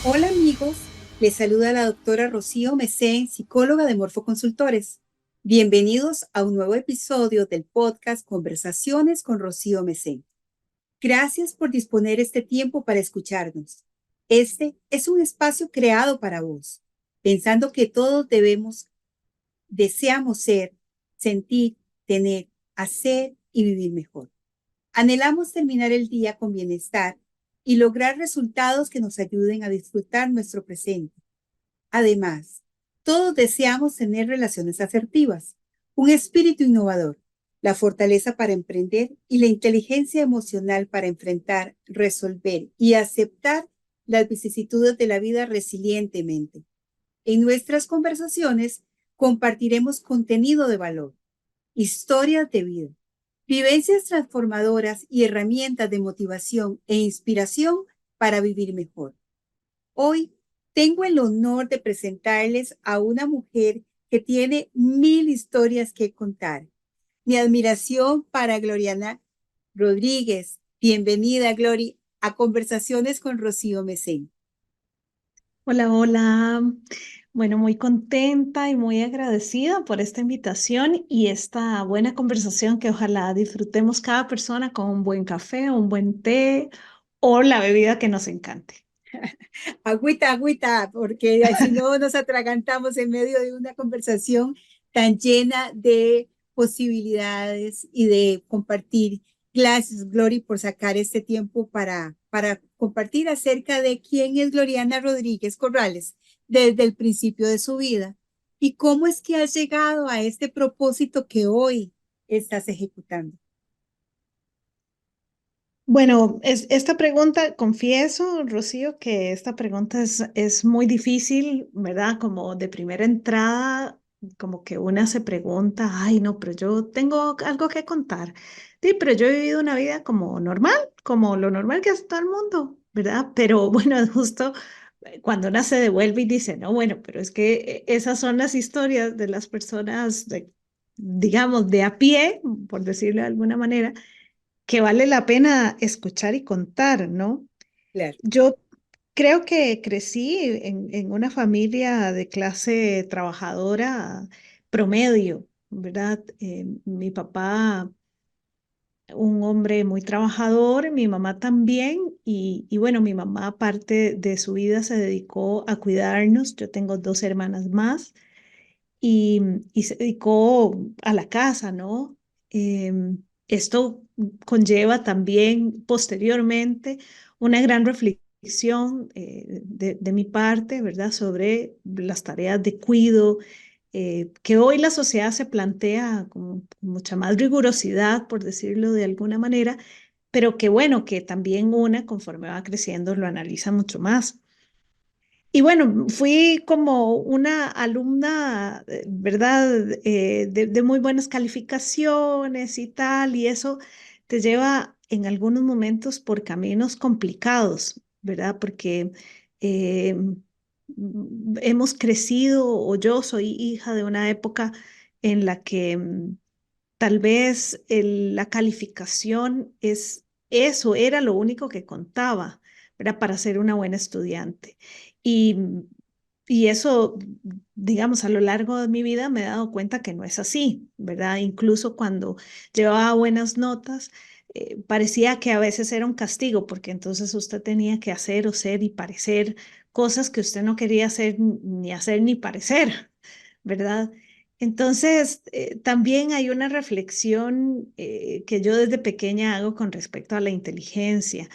Hola amigos, les saluda la doctora Rocío Mesén, psicóloga de Morfoconsultores. Bienvenidos a un nuevo episodio del podcast Conversaciones con Rocío Mesén. Gracias por disponer este tiempo para escucharnos. Este es un espacio creado para vos, pensando que todos deseamos ser, sentir, tener, hacer y vivir mejor. Anhelamos terminar el día con bienestar y lograr resultados que nos ayuden a disfrutar nuestro presente. Además, todos deseamos tener relaciones asertivas, un espíritu innovador, la fortaleza para emprender y la inteligencia emocional para enfrentar, resolver y aceptar las vicisitudes de la vida resilientemente. En nuestras conversaciones compartiremos contenido de valor, historias de vida, vivencias transformadoras y herramientas de motivación e inspiración para vivir mejor. Hoy tengo el honor de presentarles a una mujer que tiene 1000 historias que contar. Mi admiración para Gloriana Rodríguez. Bienvenida, Glory, a Conversaciones con Rocío Mesén. Hola, hola. Bueno, muy contenta y muy agradecida por esta invitación y esta buena conversación que ojalá disfrutemos cada persona con un buen café, un buen té o la bebida que nos encante. Agüita, agüita, porque si no nos atragantamos en medio de una conversación tan llena de posibilidades y de compartir. Gracias, Glory, por sacar este tiempo para compartir acerca de quién es Gloriana Rodríguez Corrales desde el principio de su vida y cómo es que has llegado a este propósito que hoy estás ejecutando. Bueno, esta pregunta, confieso, Rocío, que esta pregunta es muy difícil, ¿verdad? Como de primera entrada, como que una se pregunta, ay, no, pero yo tengo algo que contar. Sí, pero yo he vivido una vida como normal, como lo normal que hace todo el mundo, ¿verdad? Pero bueno, justo cuando una se devuelve y dice, no, bueno, pero es que esas son las historias de las personas, digamos, de a pie, por decirlo de alguna manera que vale la pena escuchar y contar, ¿no? Claro. Yo creo que crecí en una familia de clase trabajadora promedio, ¿verdad? Mi papá, un hombre muy trabajador, mi mamá también, y bueno, mi mamá aparte de su vida se dedicó a cuidarnos, yo tengo dos hermanas más, y, y se dedicó a la casa, ¿no? Esto conlleva también posteriormente una gran reflexión de mi parte, ¿verdad? Sobre las tareas de cuidado que hoy la sociedad se plantea con mucha más rigurosidad, por decirlo de alguna manera, pero que bueno, que también una, conforme va creciendo, lo analiza mucho más. Y bueno, fui como una alumna, ¿verdad? De muy buenas calificaciones y tal, y eso te lleva en algunos momentos por caminos complicados, ¿verdad? Porque eh, hemos crecido, o yo soy hija de una época en la que tal vez la calificación eso era lo único que contaba, ¿verdad? Para ser una buena estudiante. Y, y eso, digamos, a lo largo de mi vida me he dado cuenta que no es así, ¿verdad? Incluso cuando llevaba buenas notas, parecía que a veces era un castigo, porque entonces usted tenía que hacer o ser y parecer cosas que usted no quería hacer ni parecer, ¿verdad? Entonces, también hay una reflexión que yo desde pequeña hago con respecto a la inteligencia,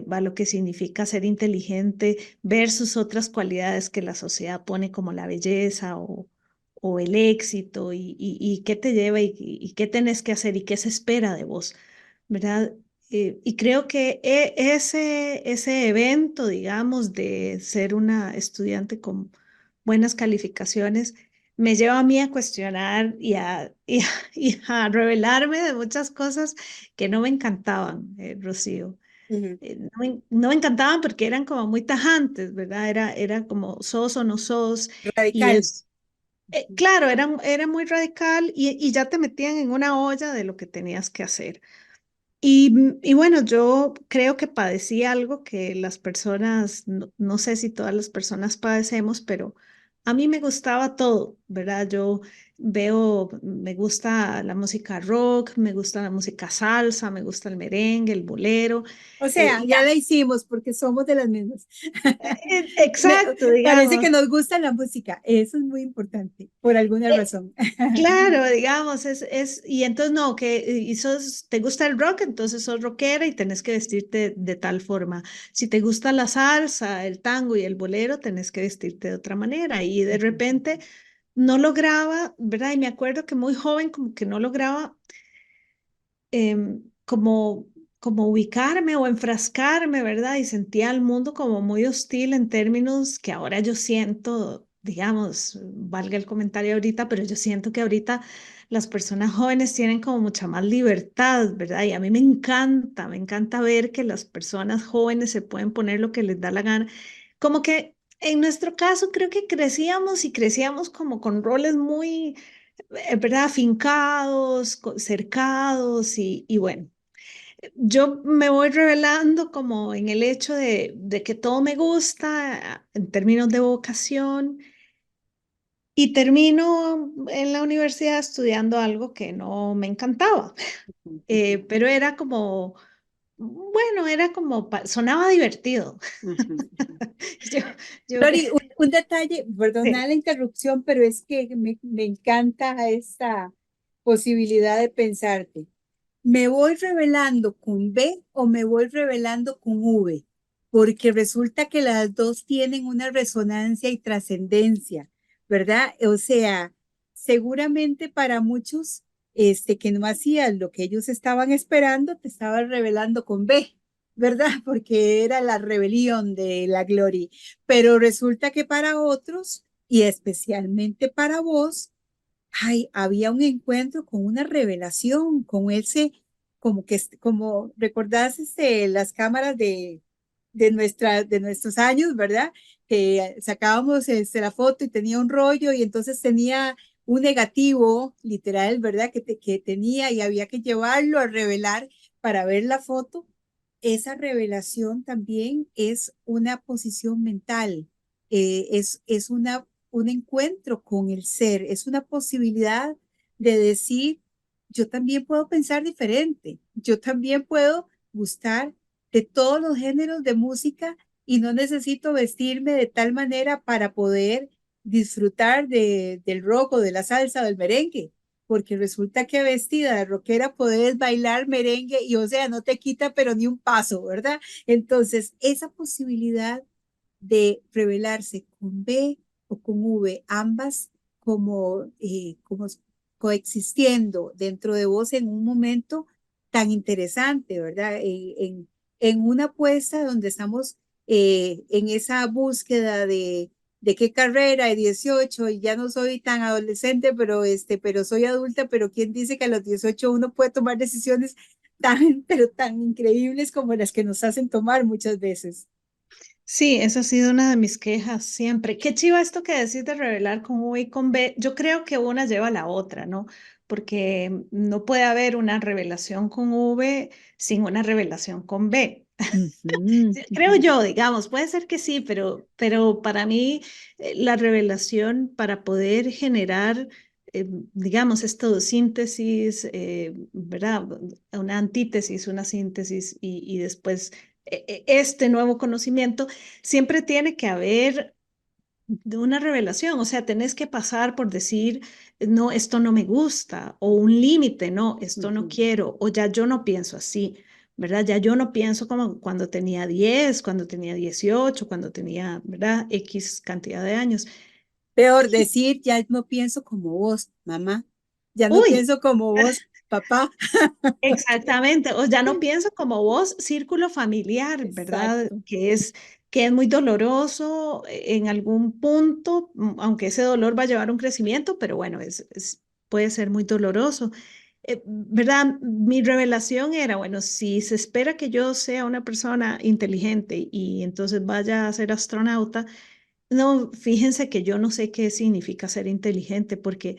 a lo que significa ser inteligente versus otras cualidades que la sociedad pone como la belleza o el éxito y qué te lleva y qué tenés que hacer y qué se espera de vos, ¿verdad? Y creo que ese evento, digamos, de ser una estudiante con buenas calificaciones, me lleva a mí a cuestionar y a revelarme de muchas cosas que no me encantaban, Rocío. Ujú. No me encantaban porque eran como muy tajantes, ¿verdad? Era como sos o no sos. Y Radical. es, claro, era muy radical y ya te metían en una olla de lo que tenías que hacer. Y bueno, yo creo que padecí algo que las personas, no sé si todas las personas padecemos, pero a mí me gustaba todo, ¿verdad? Yo me gusta la música rock, me gusta la música salsa, me gusta el merengue, el bolero. O sea, Y ya la hicimos porque somos de las mismas. Me- exacto, Parece que digamos. nos gusta la música. Eso es muy importante, por alguna Eh, razón. Claro, digamos, y entonces no, te gusta el rock, entonces sos rockera y tenés que vestirte de tal forma. Si te gusta la salsa, el tango y el bolero, tenés que vestirte de otra manera. Y de repente no lograba, ¿verdad? Y me acuerdo que muy joven como que no lograba como ubicarme o enfrascarme, ¿verdad? Y sentía al mundo como muy hostil en términos que ahora yo siento, digamos, valga el comentario ahorita, pero yo siento que ahorita las personas jóvenes tienen como mucha más libertad, ¿verdad? Y a mí me encanta ver que las personas jóvenes se pueden poner lo que les da la gana. Como que en nuestro caso creo que crecíamos y crecíamos como con roles muy ¿verdad? Afincados, cercados y bueno, yo me voy revelando como en el hecho de que todo me gusta en términos de vocación y termino en la universidad estudiando algo que no me encantaba, pero era como, bueno, era como, sonaba divertido. Yo, yo, Lori, un detalle, sí. perdona la interrupción, pero es que me encanta esta posibilidad de pensarte. ¿Me voy revelando con B o me voy revelando con V? Porque resulta que las dos tienen una resonancia y trascendencia, ¿verdad? O sea, seguramente para muchos, que no hacían lo que ellos estaban esperando, te estaban revelando con B, ¿verdad? Porque era la rebelión de la gloria. Pero resulta que para otros, y especialmente para vos, ay, había un encuentro con una revelación, con ese, como que, como recordás las cámaras de nuestros años, ¿verdad? Que sacábamos la foto y tenía un rollo y entonces tenía un negativo, literal, ¿verdad? Que tenía y había que llevarlo a revelar para ver la foto. Esa revelación también es una posición mental, es un encuentro con el ser, es una posibilidad de decir, yo también puedo pensar diferente, yo también puedo gustar de todos los géneros de música y no necesito vestirme de tal manera para poder disfrutar del rock o de la salsa o del merengue, porque resulta que vestida de rockera puedes bailar merengue y o sea, no te quita pero ni un paso, ¿verdad? Entonces, esa posibilidad de revelarse con B o con V, ambas como coexistiendo dentro de vos en un momento tan interesante, ¿verdad? En una apuesta donde estamos en esa búsqueda de qué carrera de 18 y ya no soy tan adolescente, pero soy adulta, pero quién dice que a los 18 uno puede tomar decisiones pero tan increíbles como las que nos hacen tomar muchas veces. Sí, esa ha sido una de mis quejas siempre. Qué chiva esto que decís de revelar con V y con B. Yo creo que una lleva a la otra, ¿no? Porque no puede haber una revelación con V sin una revelación con B. Ujú, Sí, creo ujú, yo, digamos, puede ser que sí, pero para mí la revelación para poder generar, digamos, esto síntesis, ¿verdad? Una antítesis, una síntesis y después este nuevo conocimiento, siempre tiene que haber de una revelación, o sea, tenés que pasar por decir, no, esto no me gusta, o un límite, no, esto no ujú. quiero, o ya yo no pienso así, ¿verdad? Ya yo no pienso como cuando tenía 10, cuando tenía 18, cuando tenía, ¿verdad? X cantidad de años. Peor decir, ya no pienso como vos, mamá, ya no Uy, pienso como vos, papá. exactamente, o ya no pienso como vos, círculo familiar, ¿verdad? Exacto. Que es muy doloroso en algún punto, aunque ese dolor va a llevar un crecimiento, pero bueno, puede ser muy doloroso. ¿verdad? Mi revelación era, bueno, si se espera que yo sea una persona inteligente y entonces vaya a ser astronauta, no, fíjense que yo no sé qué significa ser inteligente porque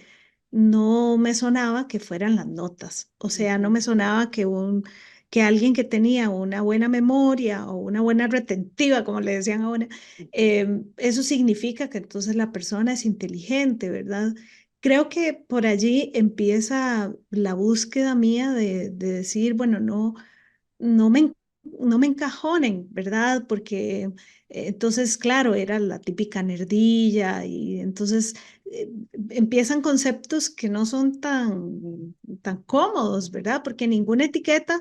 no me sonaba que fueran las notas. O sea, no Ujú, me sonaba que alguien que tenía una buena memoria o una buena retentiva, como le decían ahora, ujú, eso significa que entonces la persona es inteligente, ¿verdad? Creo que por allí empieza la búsqueda mía de decir, bueno, no me, no me encajonen, ¿verdad? Porque entonces, claro, era la típica nerdilla y entonces empiezan conceptos que no son tan cómodos, ¿verdad? Porque ninguna etiqueta,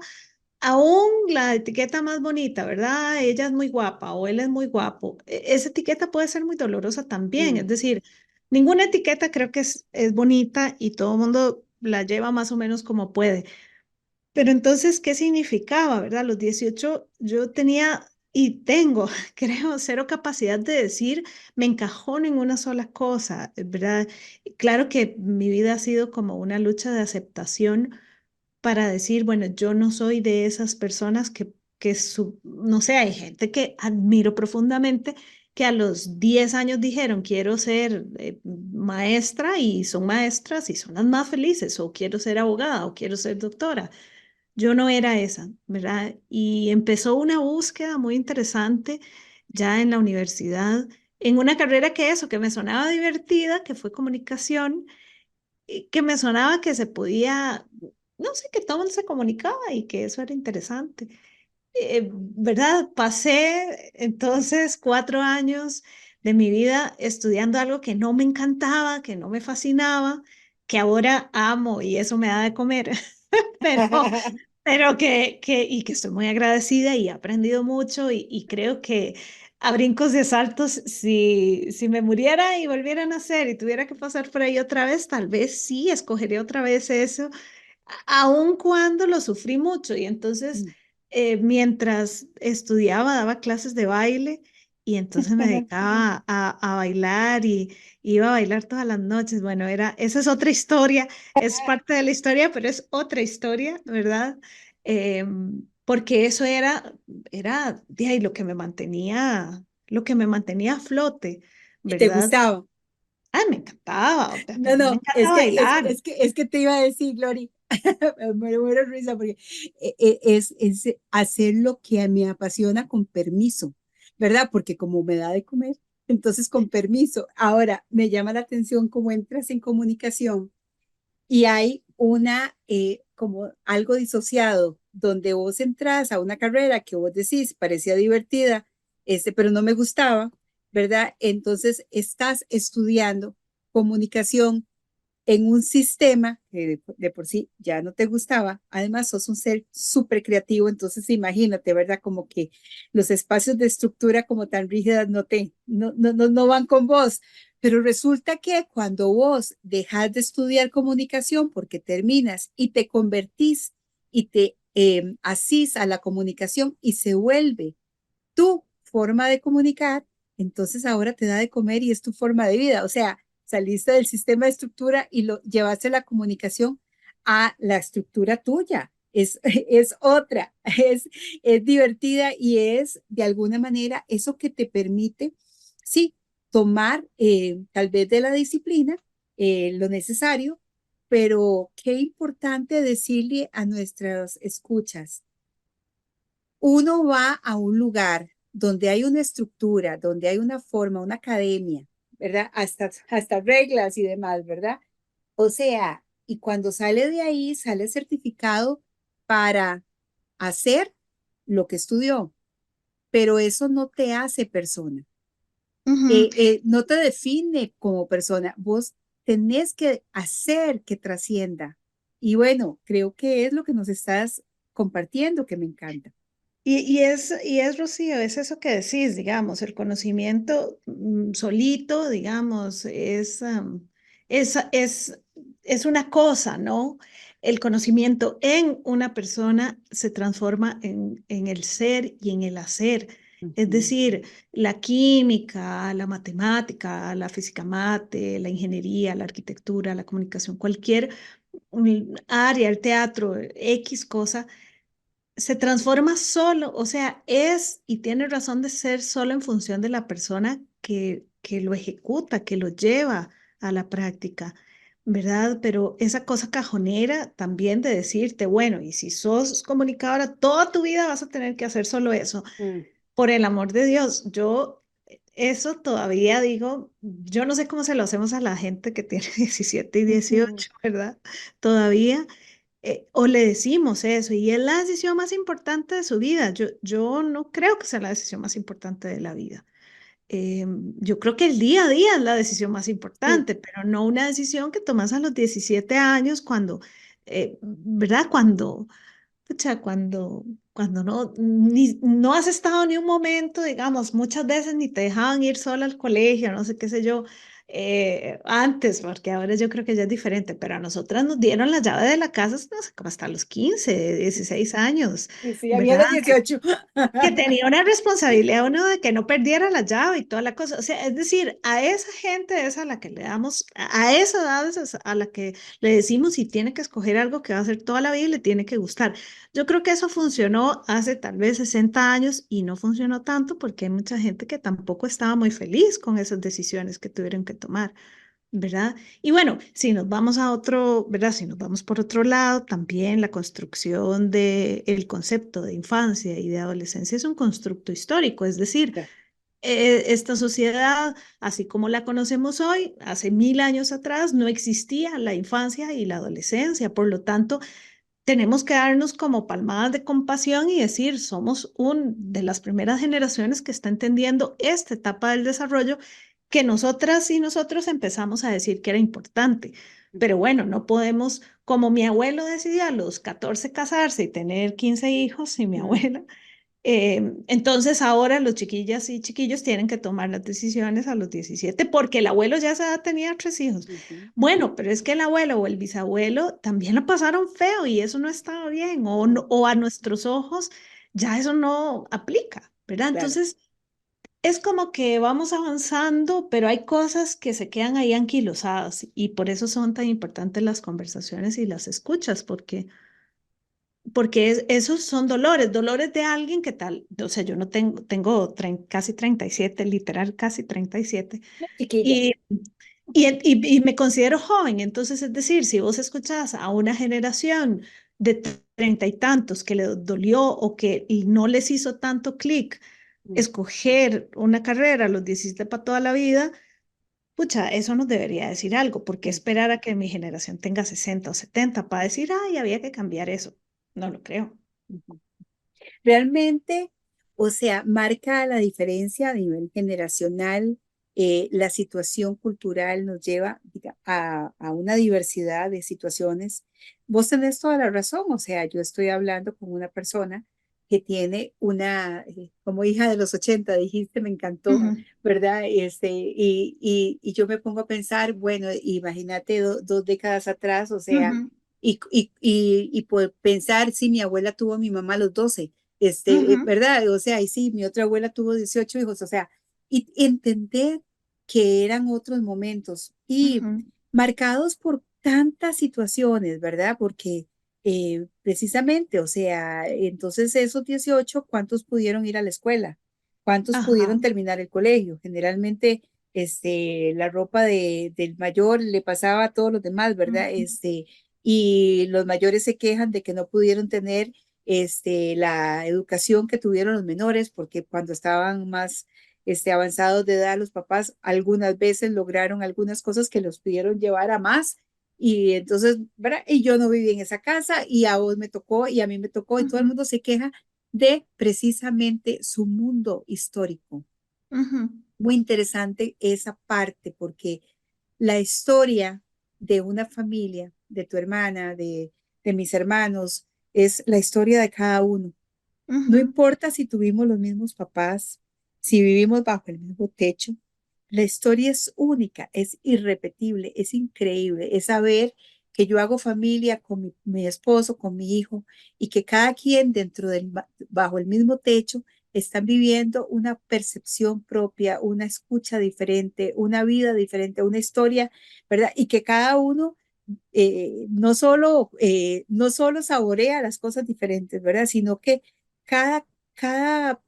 aún la etiqueta más bonita, ¿verdad? Ella es muy guapa o él es muy guapo, esa etiqueta puede ser muy dolorosa también, es mm. decir, ninguna etiqueta creo que es bonita y todo el mundo la lleva más o menos como puede. Pero entonces, ¿qué significaba, verdad? A los 18 yo tenía y tengo, creo, cero capacidad de decir, me encajono en una sola cosa, ¿verdad? Claro que mi vida ha sido como una lucha de aceptación para decir, bueno, yo no soy de esas personas no sé, hay gente que admiro profundamente que a los 10 años dijeron, quiero ser maestra y son maestras y son las más felices, o quiero ser abogada, o quiero ser doctora. Yo no era esa, ¿verdad? Y empezó una búsqueda muy interesante ya en la universidad, en una carrera que me sonaba divertida, que fue comunicación, y que me sonaba que se podía, no sé, que todo el mundo se comunicaba y que eso era interesante. ¿Verdad? Pasé entonces 4 años de mi vida estudiando algo que no me encantaba, que no me fascinaba, que ahora amo y eso me da de comer, pero y que estoy muy agradecida y he aprendido mucho y creo que a brincos de saltos, si me muriera y volviera a nacer y tuviera que pasar por ahí otra vez, tal vez sí escogería otra vez eso, aun cuando lo sufrí mucho. Y entonces, Mm. mientras estudiaba, daba clases de baile y entonces me dedicaba a bailar y iba a bailar todas las noches. Bueno, esa es otra historia, es parte de la historia, pero es otra historia, ¿verdad? Porque eso era de ahí, lo que me mantenía a flote, ¿Y te ¿verdad? gustaba? Ay, me encantaba, a No, mí me no, encanta bailar. es que te iba a decir, Glory, me muero de risa porque es hacer lo que me apasiona con permiso, ¿verdad? Porque como me da de comer, entonces con permiso. Ahora, me llama la atención cómo entras en comunicación y hay como algo disociado, donde vos entras a una carrera que vos decís parecía divertida, pero no me gustaba, ¿verdad? Entonces estás estudiando comunicación en un sistema que de por sí ya no te gustaba. Además, sos un ser súper creativo, entonces imagínate, ¿verdad? Como que los espacios de estructura como tan rígidas no van con vos. Pero resulta que cuando vos dejas de estudiar comunicación porque terminas y te convertís y te asís a la comunicación y se vuelve tu forma de comunicar, entonces ahora te da de comer y es tu forma de vida. O sea, saliste del sistema de estructura y lo llevaste la comunicación a la estructura tuya. Es otra, es divertida y es de alguna manera eso que te permite, sí, tomar tal vez de la disciplina lo necesario, pero qué importante decirle a nuestras escuchas, uno va a un lugar donde hay una estructura, donde hay una forma, una academia, ¿verdad? Hasta reglas y demás, ¿verdad? O sea, y cuando sale de ahí, sale certificado para hacer lo que estudió, pero eso no te hace persona, Ujú. no te define como persona, vos tenés que hacer que trascienda. Y bueno, creo que es lo que nos estás compartiendo, que me encanta. Y es, Rocío, es eso que decís, digamos, el conocimiento solito, digamos, es una cosa, ¿no? El conocimiento en una persona se transforma en el ser y en el hacer. Es Ujú. decir, la química, la matemática, la física mate, la ingeniería, la arquitectura, la comunicación, cualquier un área, el teatro, X cosa, se transforma solo, o sea, es y tiene razón de ser solo en función de la persona que lo ejecuta, que lo lleva a la práctica, ¿verdad? Pero esa cosa cajonera también de decirte, bueno, y si sos comunicadora, toda tu vida vas a tener que hacer solo eso. Mm, Por el amor de Dios, yo eso todavía digo, yo no sé cómo se lo hacemos a la gente que tiene 17 y ujú, 18, ¿verdad? Todavía o le decimos eso, y es la decisión más importante de su vida. Yo no creo que sea la decisión más importante de la vida. Yo creo que el día a día es la decisión más sí, importante, pero no una decisión que tomas a los 17 años cuando, ¿verdad? Pucha, cuando no has estado ni un momento, digamos, muchas veces ni te dejaban ir sola al colegio, no sé qué sé yo, antes, porque ahora yo creo que ya es diferente, pero a nosotras nos dieron la llave de la casa, no sé, como hasta los 15, 16 años, sí, sí, a mí a ¿verdad? los 18. Que tenía una responsabilidad uno de que no perdiera la llave y toda la cosa. O sea, es decir, a esa gente es a la que le damos, a esa edad es a la que le decimos si tiene que escoger algo que va a hacer toda la vida y le tiene que gustar. Yo creo que eso funcionó hace tal vez 60 años y no funcionó tanto porque hay mucha gente que tampoco estaba muy feliz con esas decisiones que tuvieron que tomar. ¿Verdad? Y bueno, si nos vamos a otro, ¿verdad? Si nos vamos por otro lado, también la construcción del concepto de infancia y de adolescencia es un constructo histórico, es decir, Claro. esta sociedad, así como la conocemos hoy, hace 1000 años atrás, no existía la infancia y la adolescencia, por lo tanto, tenemos que darnos como palmadas de compasión y decir, somos un de las primeras generaciones que está entendiendo esta etapa del desarrollo que nosotras y nosotros empezamos a decir que era importante. Pero bueno, no podemos, como mi abuelo decidió a los 14 casarse y tener 15 hijos, y mi Mm, abuela, entonces ahora los chiquillas y chiquillos tienen que tomar las decisiones a los 17 porque el abuelo ya a esa edad tenía 3 hijos. ujú, Bueno, pero es que el abuelo o el bisabuelo también lo pasaron feo y eso no estaba bien o a nuestros ojos ya eso no aplica, ¿verdad? claro. Entonces es como que vamos avanzando, pero hay cosas que se quedan ahí anquilosadas y por eso son tan importantes las conversaciones y las escuchas porque esos son dolores, dolores de alguien que tal, o sea, yo no tengo casi 37 literal casi 37, Chiquilla. y, y me considero joven, entonces es decir, si vos escuchás a una generación de 30 y tantos que le dolió o que no les hizo tanto clic Mm, escoger una carrera a los 17 para toda la vida, pucha, eso nos debería decir algo, porque mm, esperar a que mi generación tenga 60 o 70 para decir, ay, había que cambiar eso. No lo creo. ujú. Realmente, o sea, marca la diferencia a nivel generacional. La situación cultural nos lleva a una diversidad de situaciones. Vos tenés toda la razón, o sea, yo estoy hablando con una persona que tiene como hija de los 80 dijiste, me encantó, Ujú, ¿verdad? Y yo me pongo a pensar, bueno, imagínate 2 décadas atrás, o sea, ujú, y por pensar, si mi abuela tuvo a mi mamá a los 12, ujú, ¿verdad? O sea, y sí, mi otra abuela tuvo 18 hijos, o sea, y entender que eran otros momentos y ujú. marcados por tantas situaciones, ¿verdad? Porque precisamente, o sea, entonces esos 18, ¿cuántos pudieron ir a la escuela? ¿Cuántos pudieron Ajá. terminar el colegio? Generalmente, la ropa del mayor le pasaba a todos los demás, ¿verdad? Ujú, Y los mayores se quejan de que no pudieron tener la educación que tuvieron los menores, porque cuando estaban más avanzados de edad, los papás algunas veces lograron algunas cosas que los pudieron llevar a más. Y entonces, ¿verdad? Y yo no viví en esa casa y a vos me tocó y a mí me tocó y todo el ujú, mundo se queja de precisamente su mundo histórico. ujú. Muy interesante esa parte porque la historia de una familia, de tu hermana, de mis hermanos, es la historia de cada uno. No Ujú, importa si tuvimos los mismos papás, si vivimos bajo el mismo techo, la historia es única, es irrepetible, es increíble, es saber que yo hago familia con mi esposo, con mi hijo, y que cada quien bajo el mismo techo están viviendo una percepción propia, una escucha diferente, una vida diferente, una historia, ¿verdad? Y que cada uno no solo saborea las cosas diferentes, ¿verdad? Sino que cada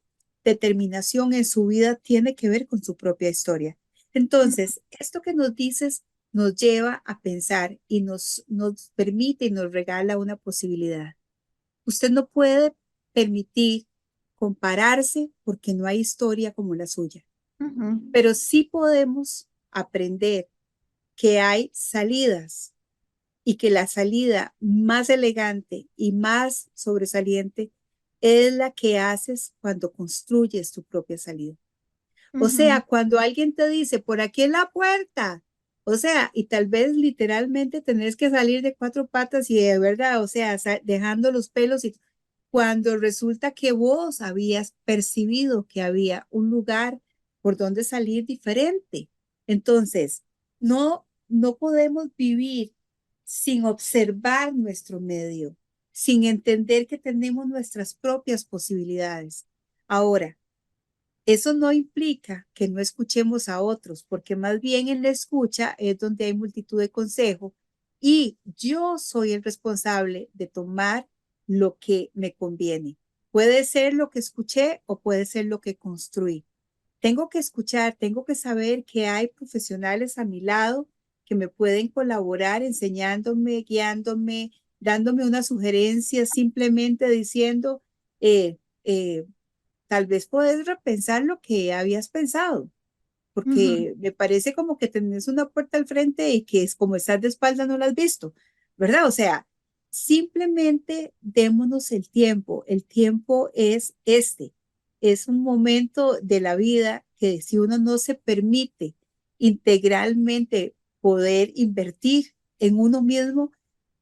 determinación en su vida tiene que ver con su propia historia. Entonces, esto que nos dices nos lleva a pensar y nos permite y nos regala una posibilidad. Usted no puede permitir compararse porque no hay historia como la suya, Ujú, pero sí podemos aprender que hay salidas y que la salida más elegante y más sobresaliente es la que haces cuando construyes tu propia salida. O ujú, sea, cuando alguien te dice, por aquí es la puerta, o sea, y tal vez literalmente tenés que salir de cuatro patas y de verdad, o sea, dejando los pelos y cuando resulta que vos habías percibido que había un lugar por donde salir diferente. Entonces, no podemos vivir sin observar nuestro medio, sin entender que tenemos nuestras propias posibilidades. Ahora, eso no implica que no escuchemos a otros, porque más bien en la escucha es donde hay multitud de consejos y yo soy el responsable de tomar lo que me conviene. Puede ser lo que escuché o puede ser lo que construí. Tengo que escuchar, tengo que saber que hay profesionales a mi lado que me pueden colaborar enseñándome, guiándome, dándome una sugerencia, simplemente diciendo, eh, eh, tal vez puedes repensar lo que habías pensado, ujú, porque me parece como que tenés una puerta al frente y que es como estás de espalda no la has visto, ¿verdad? O sea, simplemente démonos el tiempo es este, es un momento de la vida que si uno no se permite integralmente poder invertir en uno mismo,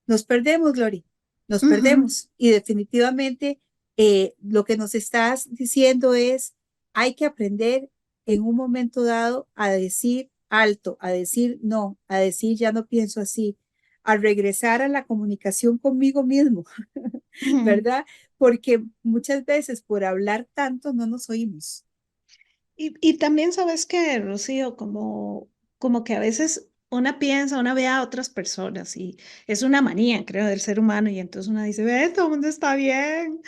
nos perdemos, Glory, nos ujú. perdemos. Y definitivamente lo que nos estás diciendo es, hay que aprender en un momento dado a decir alto, a decir no, a decir ya no pienso así, a regresar a la comunicación conmigo mismo, Ujú. ¿verdad? Porque muchas veces por hablar tanto no nos oímos. Y también sabes que, Rocío, como que a veces una piensa, una ve a otras personas y es una manía, creo, del ser humano y entonces una dice, ve, todo el mundo está bien.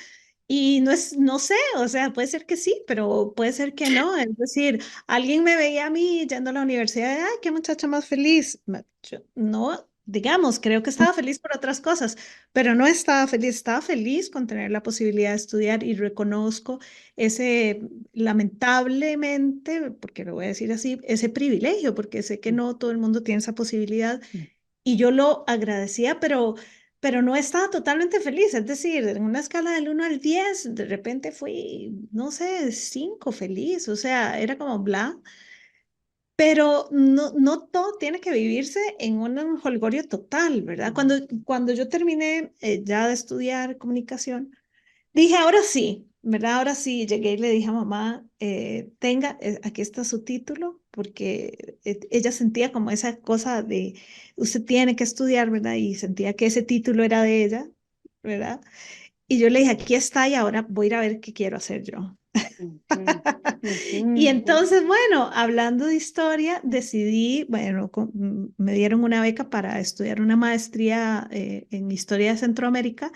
Y no es, no sé, o sea, puede ser que sí, pero puede ser que no. Es decir, alguien me veía a mí yendo a la universidad, ay, qué muchacha más feliz. Yo no, digamos, creo que estaba feliz por otras cosas, pero no estaba feliz con tener la posibilidad de estudiar y reconozco ese, lamentablemente, porque lo voy a decir así, ese privilegio, porque sé que no todo el mundo tiene esa posibilidad y yo lo agradecía, pero no estaba totalmente feliz. Es decir, en una escala del 1 al 10 de repente fui, no sé, 5 feliz. O sea, era como bla. Pero no, no todo tiene que vivirse en un holgorio total, ¿verdad? Cuando yo terminé ya de estudiar comunicación, dije, ahora sí, ¿verdad? Ahora sí, llegué y le dije a mamá, tenga, aquí está su título, porque ella sentía como esa cosa de, usted tiene que estudiar, ¿verdad? Y sentía que ese título era de ella, ¿verdad? Y yo le dije, aquí está y ahora voy a ir a ver qué quiero hacer yo. Ujú, Y ujú, entonces, bueno, hablando de historia, decidí, bueno, me dieron una beca para estudiar una maestría en historia de Centroamérica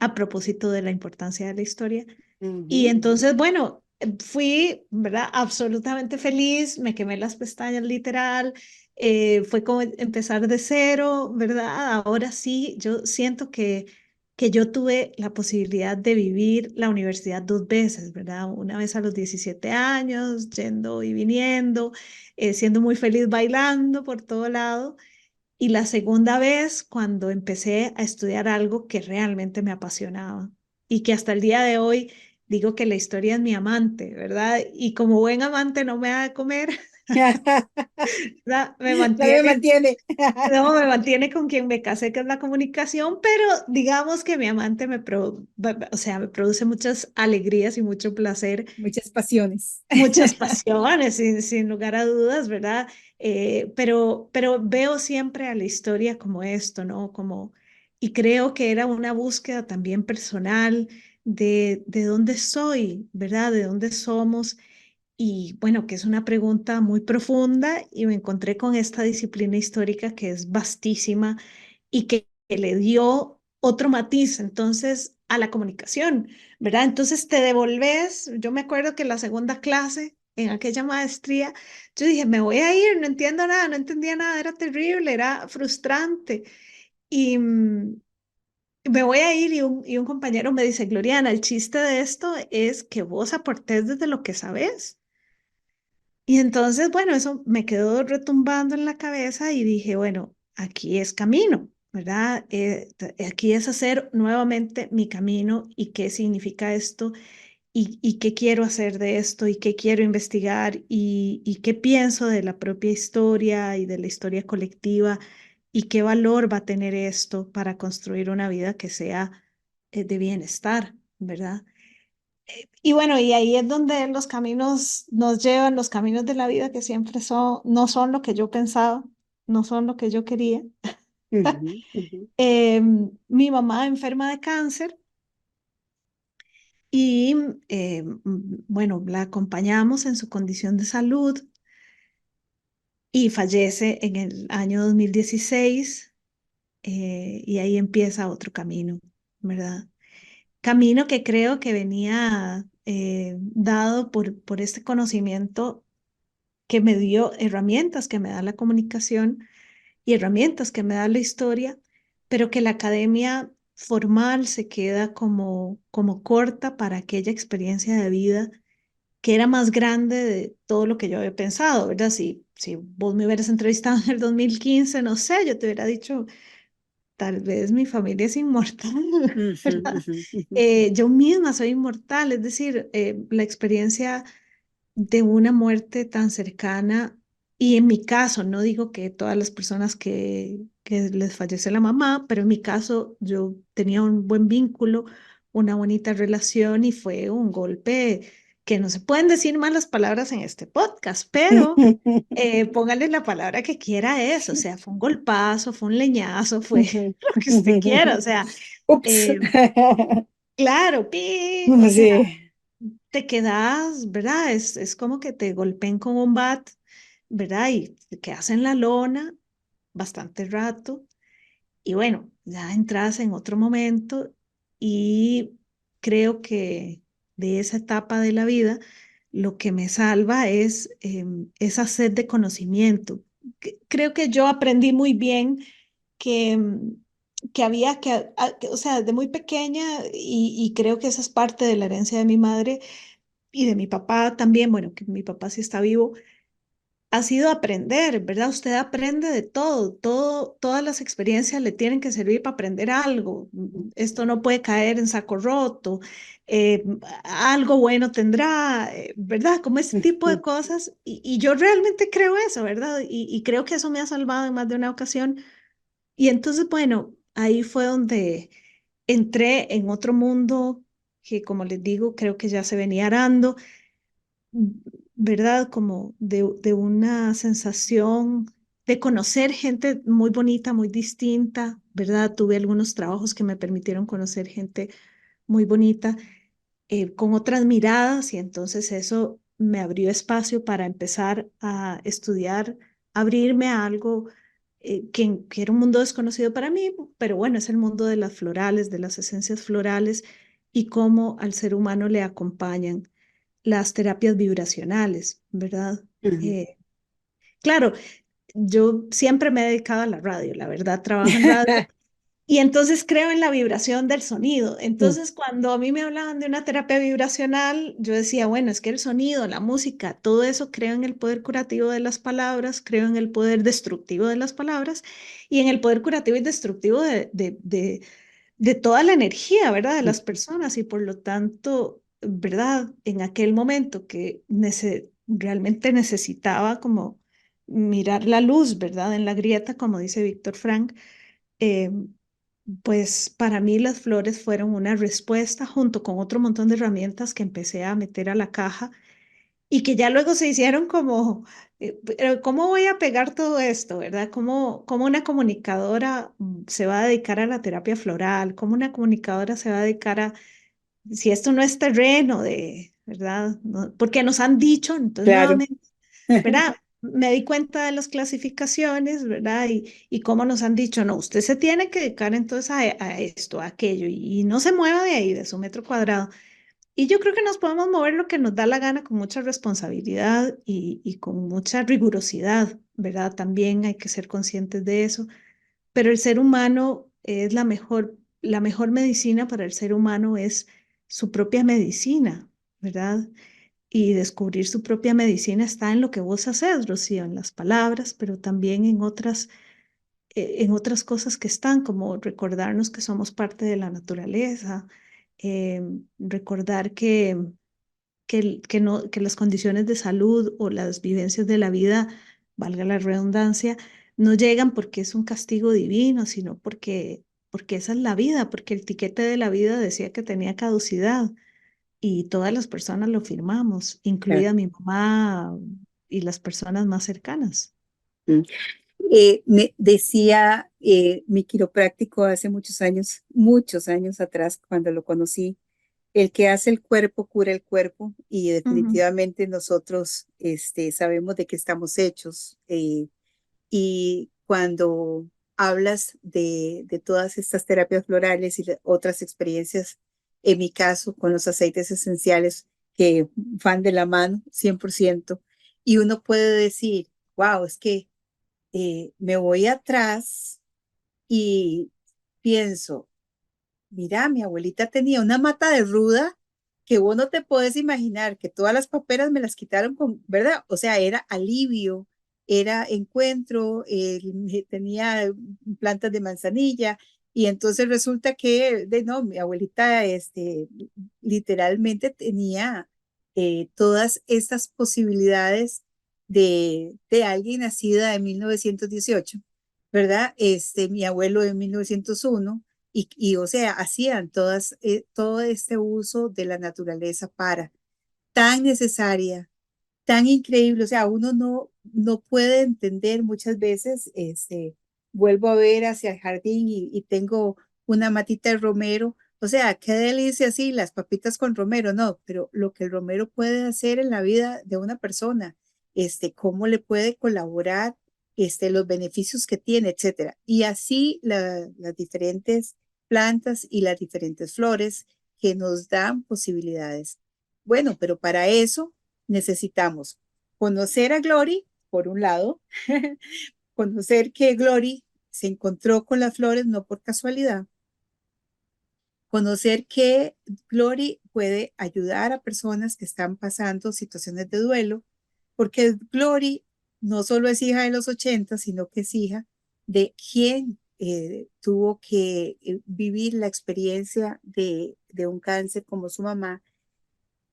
a propósito de la importancia de la historia. Y ujú, entonces, bueno, fui, ¿verdad? Absolutamente feliz, me quemé las pestañas literal, fue como empezar de cero, ¿verdad? Ahora sí, yo siento que yo tuve la posibilidad de vivir la universidad 2 veces, ¿verdad? Una vez a los 17 años, yendo y viniendo, siendo muy feliz bailando por todo lado. Y la segunda vez cuando empecé a estudiar algo que realmente me apasionaba y que hasta el día de hoy digo que la historia es mi amante, ¿verdad? Y como buen amante no me da de comer, ¿verdad? Me no me mantiene, mantiene. no, me mantiene con quien me casé, que es la comunicación, pero digamos que mi amante o sea, me produce muchas alegrías y mucho placer. Muchas pasiones. Muchas pasiones, sin lugar a dudas, ¿verdad? Pero veo siempre a la historia como esto, ¿no? Y creo que era una búsqueda también personal de dónde soy, ¿verdad? De dónde somos y bueno, que es una pregunta muy profunda y me encontré con esta disciplina histórica que es vastísima y que le dio otro matiz entonces a la comunicación, ¿verdad? Entonces te devolves, yo me acuerdo que la segunda clase en aquella maestría, yo dije, me voy a ir, no entiendo nada, no entendía nada, era terrible, era frustrante. Y me voy a ir y un compañero me dice, Gloriana, el chiste de esto es que vos aportes desde lo que sabes. Y entonces, bueno, eso me quedó retumbando en la cabeza y dije, bueno, aquí es camino, ¿verdad? Aquí es hacer nuevamente mi camino y qué significa esto y qué quiero hacer de esto y qué quiero investigar y qué pienso de la propia historia y de la historia colectiva y qué valor va a tener esto para construir una vida que sea de bienestar, ¿verdad? Y bueno, y ahí es donde los caminos nos llevan, los caminos de la vida que siempre son, no son lo que yo pensaba, no son lo que yo quería. Ujú, ujú. Mi mamá enferma de cáncer y bueno, la acompañamos en su condición de salud y fallece en el año 2016 y ahí empieza otro camino, ¿verdad? Camino que creo que venía dado por este conocimiento que me dio herramientas que me da la comunicación y herramientas que me da la historia, pero que la academia formal se queda como corta para aquella experiencia de vida que era más grande de todo lo que yo había pensado, ¿verdad? Si vos me hubieras entrevistado en el 2015, no sé, yo te hubiera dicho, tal vez mi familia es inmortal, Ujú, ¿verdad? ujú, ujú. Yo misma soy inmortal, es decir, la experiencia de una muerte tan cercana. Y en mi caso, no digo que todas las personas que les fallece la mamá, pero en mi caso yo tenía un buen vínculo, una bonita relación y fue un golpe que no se pueden decir malas palabras en este podcast, pero póngale la palabra que quiera a eso, o sea, fue un golpazo, fue un leñazo, fue lo que usted quiera, o sea, Ups. eh, claro, pi, o sea, Sí. te quedas, ¿verdad? Es como que te golpeen con un bat, ¿verdad? Y te quedas en la lona bastante rato. Y bueno, ya entras en otro momento y creo que de esa etapa de la vida, lo que me salva es esa sed de conocimiento. Creo que yo aprendí muy bien que, que había o sea, de muy pequeña, y creo que esa es parte de la herencia de mi madre, y de mi papá también, bueno, que mi papá sí está vivo, ha sido aprender, ¿verdad? Usted aprende de todo, todas las experiencias le tienen que servir para aprender algo. Esto no puede caer en saco roto, eh, algo bueno tendrá, ¿verdad? Como ese tipo de cosas. Y yo realmente creo eso, ¿verdad? Y creo que eso me ha salvado en más de una ocasión. Y entonces, bueno, ahí fue donde entré en otro mundo que, como les digo, creo que ya se venía arando, ¿verdad? Como de una sensación de conocer gente muy bonita, muy distinta, ¿verdad? Tuve algunos trabajos que me permitieron conocer gente muy bonita, con otras miradas y entonces eso me abrió espacio para empezar a estudiar, abrirme a algo que era un mundo desconocido para mí, pero bueno, es el mundo de las florales, de las esencias florales y cómo al ser humano le acompañan las terapias vibracionales, ¿verdad? Ujú. Eh, claro, yo siempre me he dedicado a la radio, la verdad, trabajo en radio y entonces creo en la vibración del sonido. Entonces, cuando a mí me hablaban de una terapia vibracional, yo decía, bueno, es que el sonido, la música, todo eso creo en el poder curativo de las palabras, creo en el poder destructivo de las palabras y en el poder curativo y destructivo de toda la energía, ¿verdad? De las personas y por lo tanto, ¿verdad? En aquel momento que realmente necesitaba como mirar la luz, ¿verdad? En la grieta, como dice Víctor Frank, eh, pues para mí las flores fueron una respuesta junto con otro montón de herramientas que empecé a meter a la caja y que ya luego se hicieron como, pero ¿cómo voy a pegar todo esto, verdad? ¿Cómo una comunicadora se va a dedicar a la terapia floral? ¿Cómo una comunicadora se va a dedicar a, si esto no es terreno ¿verdad? Porque nos han dicho, entonces Claro. nuevamente, ¿verdad? Me di cuenta de las clasificaciones, ¿verdad? Y cómo nos han dicho, no, usted se tiene que dedicar entonces a esto, a aquello, y no se mueva de ahí, de su metro cuadrado. Y yo creo que nos podemos mover lo que nos da la gana con mucha responsabilidad y con mucha rigurosidad, ¿verdad? También hay que ser conscientes de eso. Pero el ser humano es la mejor medicina para el ser humano es su propia medicina, ¿verdad? Y descubrir su propia medicina está en lo que vos haces, Rocío, en las palabras, pero también en otras cosas que están, como recordarnos que somos parte de la naturaleza, recordar que las condiciones de salud o las vivencias de la vida, valga la redundancia, no llegan porque es un castigo divino, sino porque esa es la vida, porque el tiquete de la vida decía que tenía caducidad y todas las personas lo firmamos, Claro. incluida mi mamá y las personas más cercanas. Mm. Me decía mi quiropráctico hace muchos años atrás, cuando lo conocí, el que hace el cuerpo cura el cuerpo y Ujú, definitivamente nosotros sabemos de qué estamos hechos. Y cuando hablas de todas estas terapias florales y de otras experiencias, en mi caso con los aceites esenciales que van de la mano 100%, y uno puede decir, wow, es que me voy atrás y pienso, mira, mi abuelita tenía una mata de ruda que vos no te puedes imaginar, que todas las paperas me las quitaron con, ¿verdad? O sea, era alivio, era encuentro, tenía plantas de manzanilla y entonces resulta que, no, mi abuelita, literalmente tenía todas estas posibilidades de alguien nacida en 1918, ¿verdad? Mi abuelo en 1901 o sea, hacían todo este uso de la naturaleza para tan necesaria, tan increíble, o sea, uno no puede entender muchas veces, vuelvo a ver hacia el jardín y tengo una matita de romero, o sea, qué delicia, sí, las papitas con romero, no, pero lo que el romero puede hacer en la vida de una persona, cómo le puede colaborar, los beneficios que tiene, etcétera. Y así las diferentes plantas y las diferentes flores que nos dan posibilidades. Bueno, pero para eso necesitamos conocer a Glory, por un lado, conocer que Glory se encontró con las flores no por casualidad, conocer que Glory puede ayudar a personas que están pasando situaciones de duelo, porque Glory no solo es hija de los 80, sino que es hija de quien tuvo que vivir la experiencia de un cáncer como su mamá.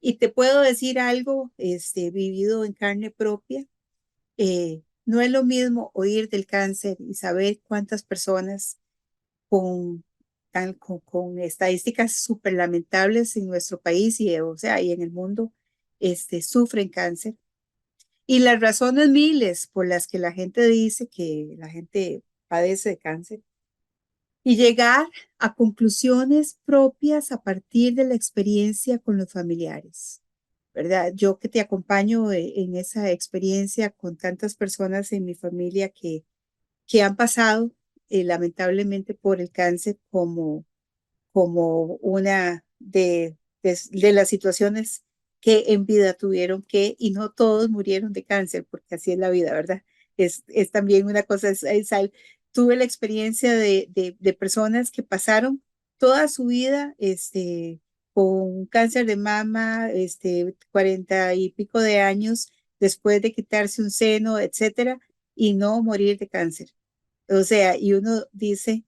Y te puedo decir algo, vivido en carne propia. No es lo mismo oír del cáncer y saber cuántas personas con, con estadísticas súper lamentables en nuestro país y, o sea, y en el mundo, sufren cáncer. Y las razones miles por las que la gente dice que la gente padece de cáncer y llegar a conclusiones propias a partir de la experiencia con los familiares. ¿Verdad? Yo que te acompaño en esa experiencia con tantas personas en mi familia que han pasado lamentablemente por el cáncer como una de las situaciones que en vida tuvieron que, y no todos murieron de cáncer, porque así es la vida, ¿verdad? Es también una cosa, tuve la experiencia de personas que pasaron toda su vida con cáncer de mama, 40 y pico de años después de quitarse un seno, etcétera, y no morir de cáncer. O sea, y uno dice,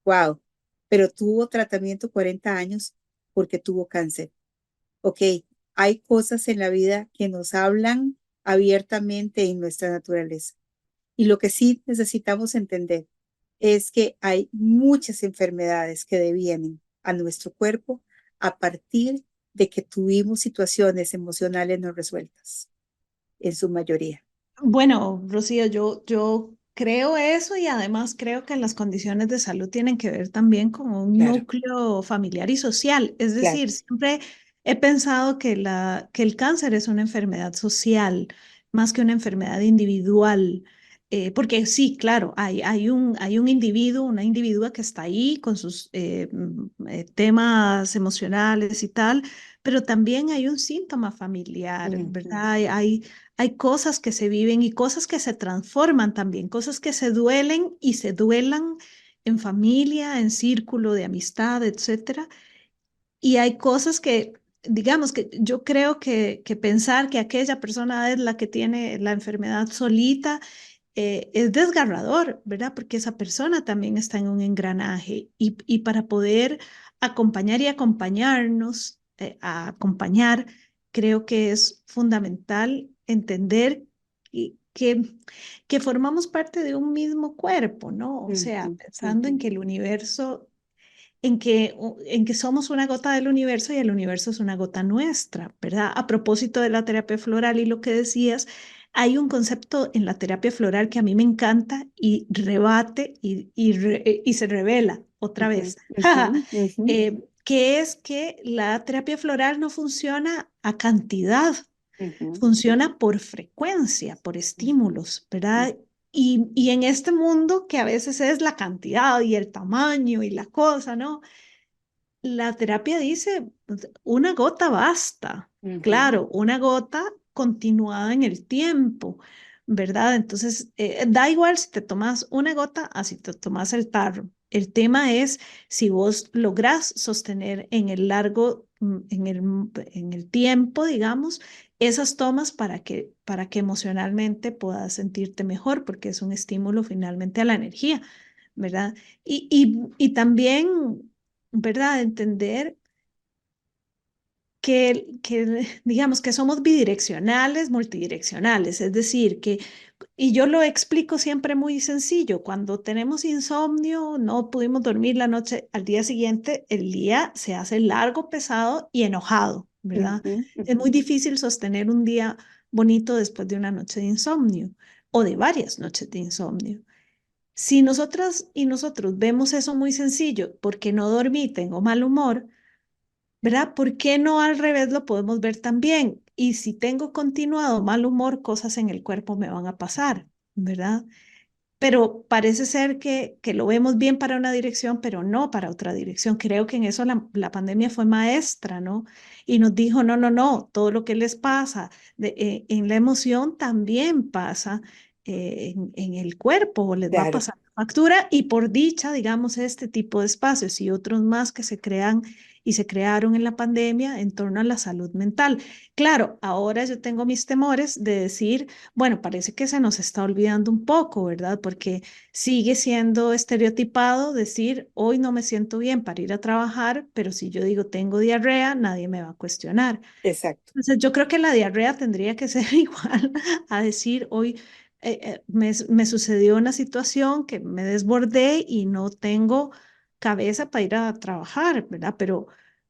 wow, pero tuvo tratamiento 40 años porque tuvo cáncer. Ok, hay cosas en la vida que nos hablan abiertamente en nuestra naturaleza. Y lo que sí necesitamos entender es que hay muchas enfermedades que devienen a nuestro cuerpo a partir de que tuvimos situaciones emocionales no resueltas, en su mayoría. Bueno, Rocío, yo creo eso y además creo que las condiciones de salud tienen que ver también con un Claro, núcleo familiar y social. Es claro. decir, siempre he pensado que, que el cáncer es una enfermedad social más que una enfermedad individual. Porque sí, claro, hay un individuo, una individua que está ahí con sus temas emocionales y tal, pero también hay un síntoma familiar, Ujú, ¿verdad? Hay cosas que se viven y cosas que se transforman también, cosas que se duelen y se duelan en familia, en círculo de amistad, etcétera. Y hay cosas que, digamos, que yo creo que pensar que aquella persona es la que tiene la enfermedad solita es desgarrador, ¿verdad? Porque esa persona también está en un engranaje y para poder acompañar y acompañarnos, a acompañar, creo que es fundamental entender que formamos parte de un mismo cuerpo, ¿no? O sea, ujú, pensando en ujú, que el universo en que somos una gota del universo y el universo es una gota nuestra, ¿verdad? A propósito de la terapia floral y lo que decías, hay un concepto en la terapia floral que a mí me encanta y rebate y se revela otra ujú, vez, ujú, ujú, que es que la terapia floral no funciona a cantidad, ujú, funciona por frecuencia, por ujú, estímulos, ¿verdad? Y en este mundo que a veces es la cantidad y el tamaño y la cosa, ¿no? La terapia dice, pues, una gota basta. ujú. Claro, una gota continuada en el tiempo, ¿verdad? Entonces, da igual si te tomas una gota a si te tomas el tarro. El tema es si vos lográs sostener en el largo, en el tiempo, digamos, esas tomas para que emocionalmente puedas sentirte mejor, porque es un estímulo finalmente a la energía, ¿verdad? Y también, ¿verdad? Entender digamos, que somos bidireccionales, multidireccionales, es decir, y yo lo explico siempre muy sencillo, cuando tenemos insomnio, no pudimos dormir la noche, al día siguiente el día se hace largo, pesado y enojado, ¿verdad? Ujú, Es ujú. muy difícil sostener un día bonito después de una noche de insomnio o de varias noches de insomnio. Si nosotras y nosotros vemos eso muy sencillo, porque no dormí, tengo mal humor, ¿verdad? ¿Por qué no al revés lo podemos ver también? Y si tengo continuado mal humor, cosas en el cuerpo me van a pasar, ¿verdad? Pero parece ser que lo vemos bien para una dirección, pero no para otra dirección. Creo que en eso la pandemia fue maestra, ¿no? Y nos dijo, no, no, no, todo lo que les pasa en la emoción también pasa en el cuerpo, les va a Claro, pasar factura y por dicha, digamos, este tipo de espacios y otros más que se crean y se crearon en la pandemia en torno a la salud mental. Claro, ahora yo tengo mis temores de decir, bueno, parece que se nos está olvidando un poco, ¿verdad? Porque sigue siendo estereotipado decir, hoy no me siento bien para ir a trabajar, pero si yo digo tengo diarrea, nadie me va a cuestionar. exacto. Entonces, yo creo que la diarrea tendría que ser igual a decir, hoy me sucedió una situación que me desbordé y no tengo cabeza para ir a trabajar, ¿verdad?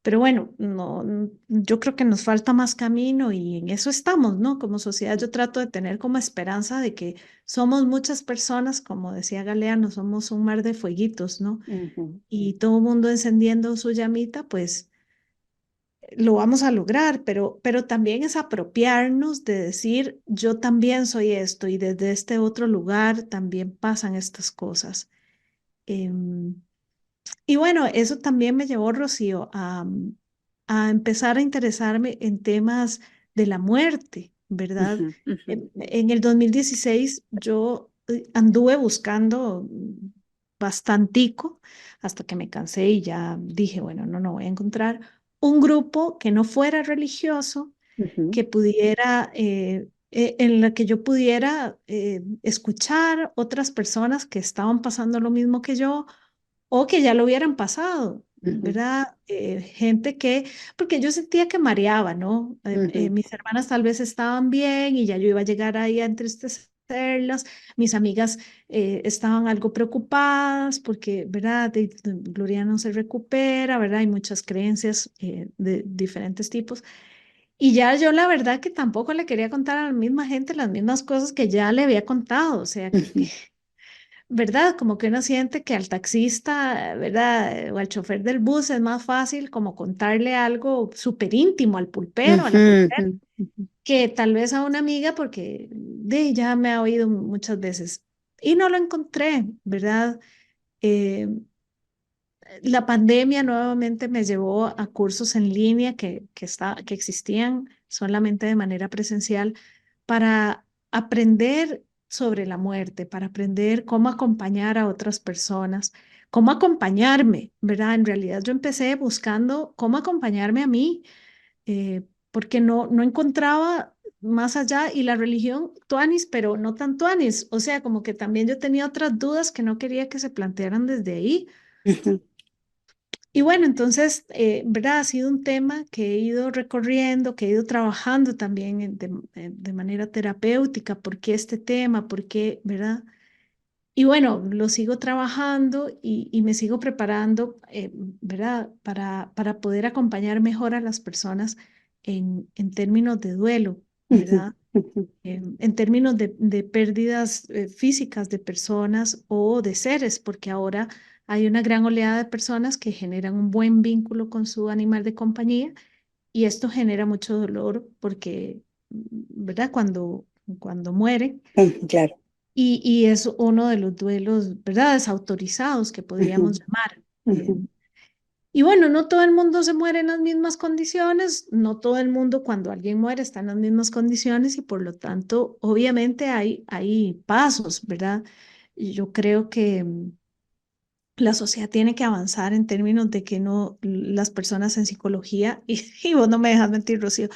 Pero bueno, no, yo creo que nos falta más camino y en eso estamos, ¿no? Como sociedad yo trato de tener como esperanza de que somos muchas personas, como decía Galeano, somos un mar de fueguitos, ¿no? Ujú. Y todo el mundo encendiendo su llamita, pues lo vamos a lograr, pero también es apropiarnos de decir, yo también soy esto y desde este otro lugar también pasan estas cosas. Em, y bueno, eso también me llevó, Rocío, a empezar a interesarme en temas de la muerte, ¿verdad? Ujú, ujú, En el 2016 yo anduve buscando bastantico hasta que me cansé y ya dije, bueno, no, no voy a encontrar un grupo que no fuera religioso, ujú, que pudiera, en la que yo pudiera escuchar otras personas que estaban pasando lo mismo que yo o que ya lo hubieran pasado, ujú, ¿verdad? Gente porque yo sentía que mareaba, ¿no? ujú. Mis hermanas tal vez estaban bien y ya yo iba a llegar ahí a entristecerlas, mis amigas estaban algo preocupadas porque, ¿verdad? Gloria no se recupera, ¿verdad? Hay muchas creencias de diferentes tipos. Y ya yo la verdad que tampoco le quería contar a la misma gente las mismas cosas que ya le había contado, o sea, Ujú. ¿verdad? Como que uno siente que al taxista, ¿verdad? O al chofer del bus es más fácil como contarle algo súper íntimo al pulpero, a la Ujú, pulpera, ujú, que tal vez a una amiga porque ya me ha oído muchas veces. Y no lo encontré, ¿verdad? Eh, la pandemia nuevamente me llevó a cursos en línea que existían solamente de manera presencial para aprender sobre la muerte, para aprender cómo acompañar a otras personas, cómo acompañarme, ¿verdad? En realidad yo empecé buscando cómo acompañarme a mí, porque no encontraba más allá y la religión tuanis, pero no tan tuanis, o sea, como que también yo tenía otras dudas que no quería que se plantearan desde ahí. ujú, Y bueno, entonces, ¿verdad? Ha sido un tema que he ido recorriendo, que he ido trabajando también de manera terapéutica. ¿Por qué este tema? ¿Por qué, verdad? Y bueno, lo sigo trabajando y me sigo preparando, ¿verdad? Para poder acompañar mejor a las personas en términos de duelo, ujú, ¿verdad? ujú, En términos de pérdidas físicas de personas o de seres, porque ahora hay una gran oleada de personas que generan un buen vínculo con su animal de compañía y esto genera mucho dolor porque, ¿verdad? Cuando mueren ujú, claro. y es uno de los duelos, ¿verdad? Desautorizados que podríamos Ujú, llamar. ujú, Y bueno, no todo el mundo se muere en las mismas condiciones, no todo el mundo cuando alguien muere está en las mismas condiciones y por lo tanto, obviamente hay pasos, ¿verdad? Y yo creo que la sociedad tiene que avanzar en términos de que no las personas en psicología, y vos no me dejas mentir, Rocío,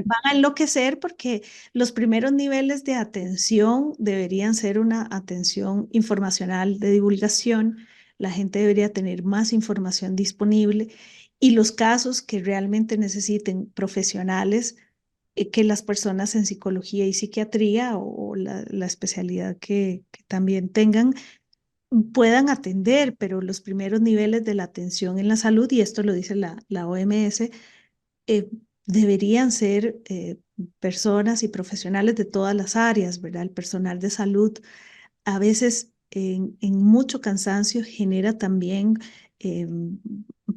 van a enloquecer porque los primeros niveles de atención deberían ser una atención informacional de divulgación. La gente debería tener más información disponible y los casos que realmente necesiten profesionales que las personas en psicología y psiquiatría o la especialidad que también tengan puedan atender, pero los primeros niveles de la atención en la salud, y esto lo dice la OMS, eh, deberían ser personas y profesionales de todas las áreas, ¿verdad? El personal de salud a veces en mucho cansancio genera también eh,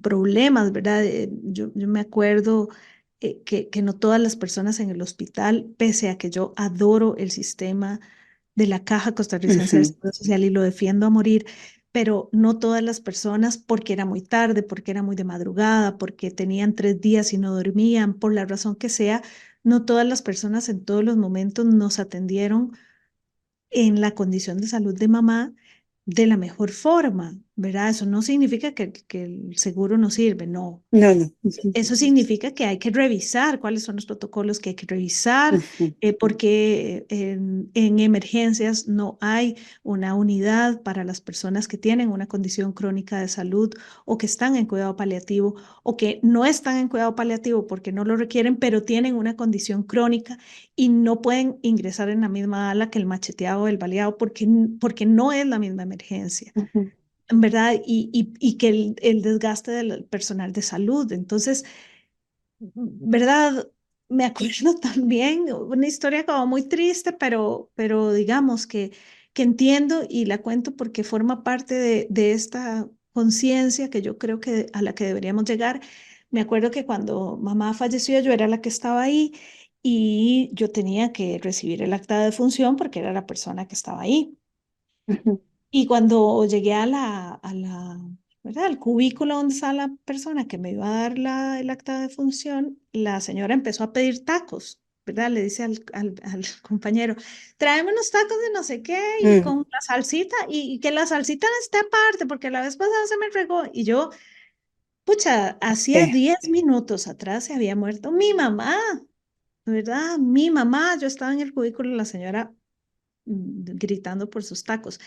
problemas, ¿verdad? Yo me acuerdo que no todas las personas en el hospital, pese a que yo adoro el sistema de la Caja Costarricense del ujú, Seguro Social y lo defiendo a morir, pero no todas las personas, porque era muy tarde, porque era muy de madrugada, porque tenían 3 días y no dormían, por la razón que sea, no todas las personas en todos los momentos nos atendieron en la condición de salud de mamá de la mejor forma, ¿verdad? Eso no significa que el seguro no sirve, no. no, no. Ujú, Eso significa que hay que revisar cuáles son los protocolos que hay que revisar, ujú, porque en emergencias no hay una unidad para las personas que tienen una condición crónica de salud o que están en cuidado paliativo o que no están en cuidado paliativo porque no lo requieren, pero tienen una condición crónica y no pueden ingresar en la misma ala que el macheteado o el baleado porque no es la misma emergencia. ujú, ¿Verdad? Y que el desgaste del personal de salud. Entonces, ¿verdad? Me acuerdo también una historia como muy triste, pero digamos que entiendo y la cuento porque forma parte de esta conciencia que yo creo que a la que deberíamos llegar. Me acuerdo que cuando mamá falleció, yo era la que estaba ahí y yo tenía que recibir el acta de defunción porque era la persona que estaba ahí. ujú. Y cuando llegué ¿verdad? Al cubículo donde estaba la persona que me iba a dar el acta de función, la señora empezó a pedir tacos, ¿verdad? Le dice al compañero, tráeme unos tacos de no sé qué y Mm, con la salsita y que la salsita no esté aparte porque la vez pasada se me regó y yo, pucha, hacía eh, 10 minutos atrás se había muerto mi mamá, ¿verdad? Mi mamá, yo estaba en el cubículo, la señora gritando por sus tacos.